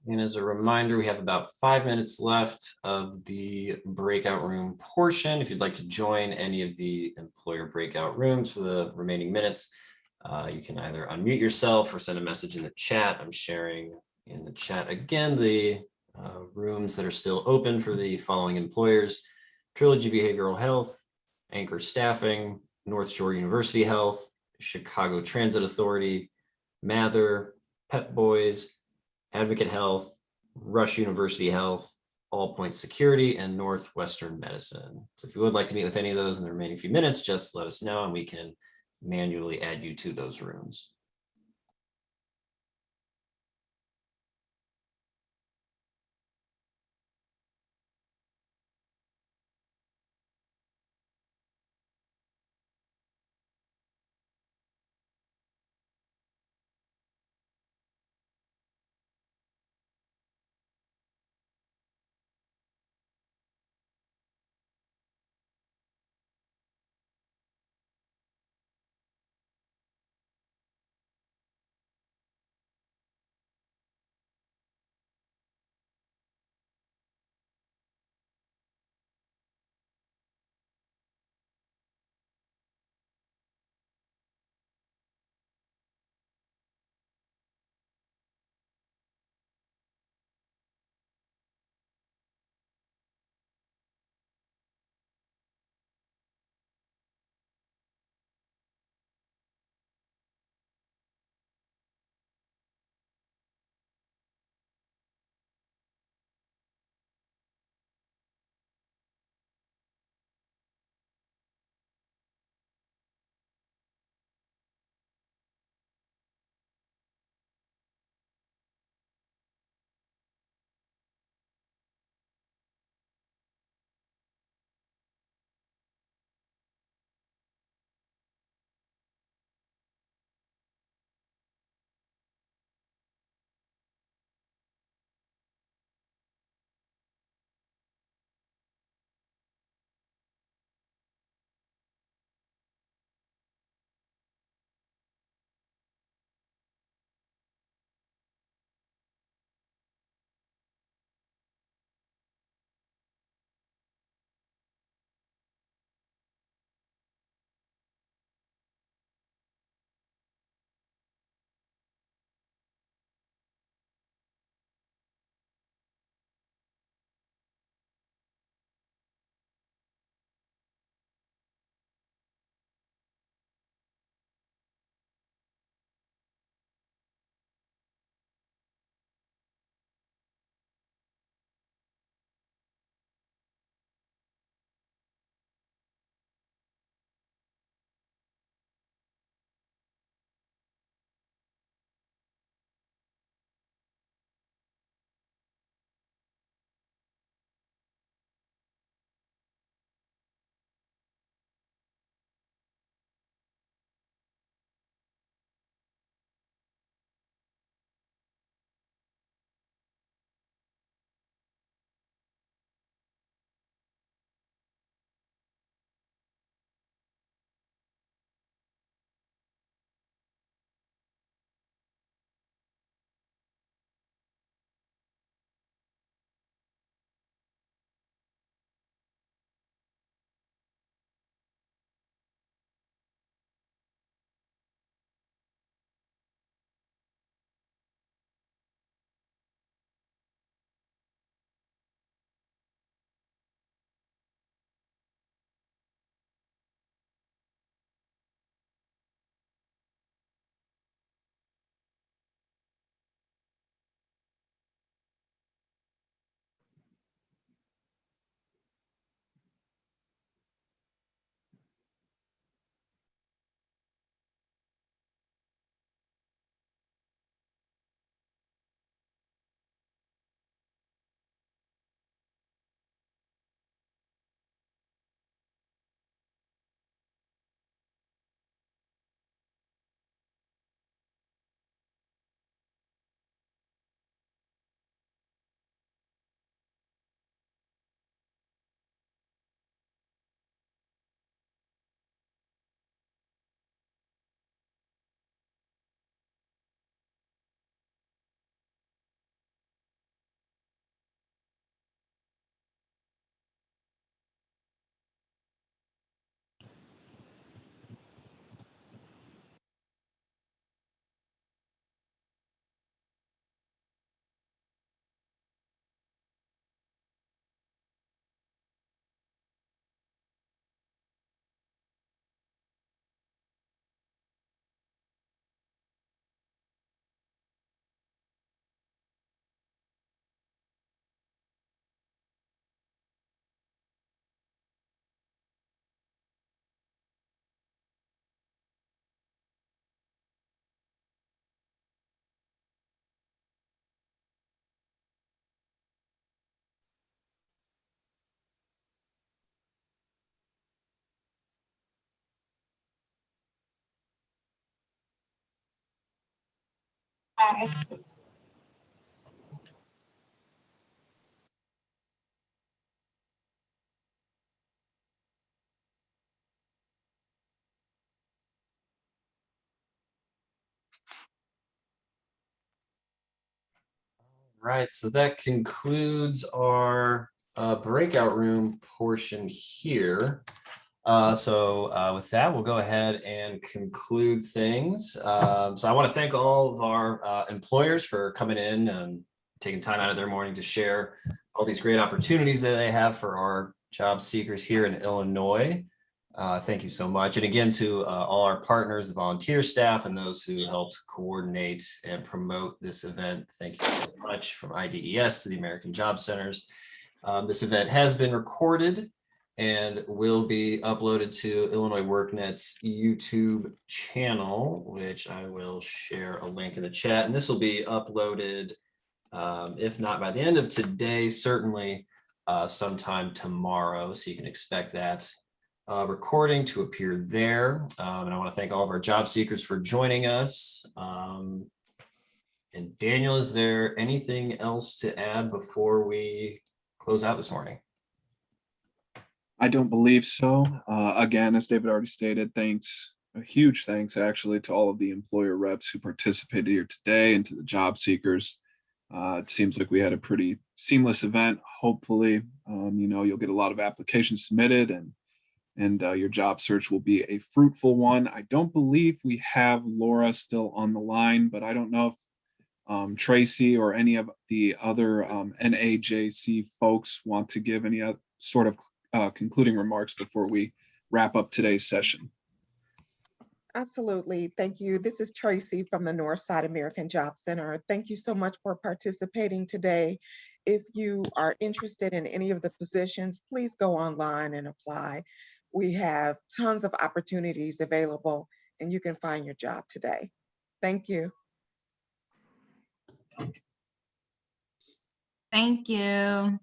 And as a reminder, we have about 5 minutes left of the breakout room portion. If you'd like to join any of the employer breakout rooms for the remaining minutes, you can either unmute yourself or send a message in the chat. I'm sharing in the chat again the rooms that are still open for the following employers: Trilogy Behavioral Health, Anchor Staffing, Northshore University Health, Chicago Transit Authority, Mather, Pep Boys, Advocate Health, Rush University Health, Allpoints Security, and Northwestern Medicine. So if you would like to meet with any of those in the remaining few minutes, just let us know and we can manually add you to those rooms. Right, so that concludes our breakout room portion here. With that, we'll go ahead and conclude things. So I want to thank all of our employers for coming in and taking time out of their morning to share all these great opportunities that they have for our job seekers here in Illinois. Thank you so much. And again, to all our partners, the volunteer staff, and those who helped coordinate and promote this event. Thank you so much, from IDES to the American Job Centers. This event has been recorded and will be uploaded to Illinois WorkNet's YouTube channel, which I will share a link in the chat. And this will be uploaded, if not by the end of today, certainly sometime tomorrow. So you can expect that recording to appear there. And I want to thank all of our job seekers for joining us. And Daniel, is there anything else to add before we close out this morning? I don't believe so. Again, as David already stated, thanks, a huge thanks actually to all of the employer reps who participated here today and to the job seekers. It seems like we had a pretty seamless event. Hopefully, you'll get a lot of applications submitted and your job search will be a fruitful one. I don't believe we have Laura still on the line, but I don't know if Tracy or any of the other NAJC folks want to give any sort of concluding remarks before we wrap up today's session. Absolutely. Thank you. This is Tracy from the Northside American Job Center. Thank you so much for participating today. If you are interested in any of the positions, please go online and apply. We have tons of opportunities available and you can find your job today. Thank you. Thank you.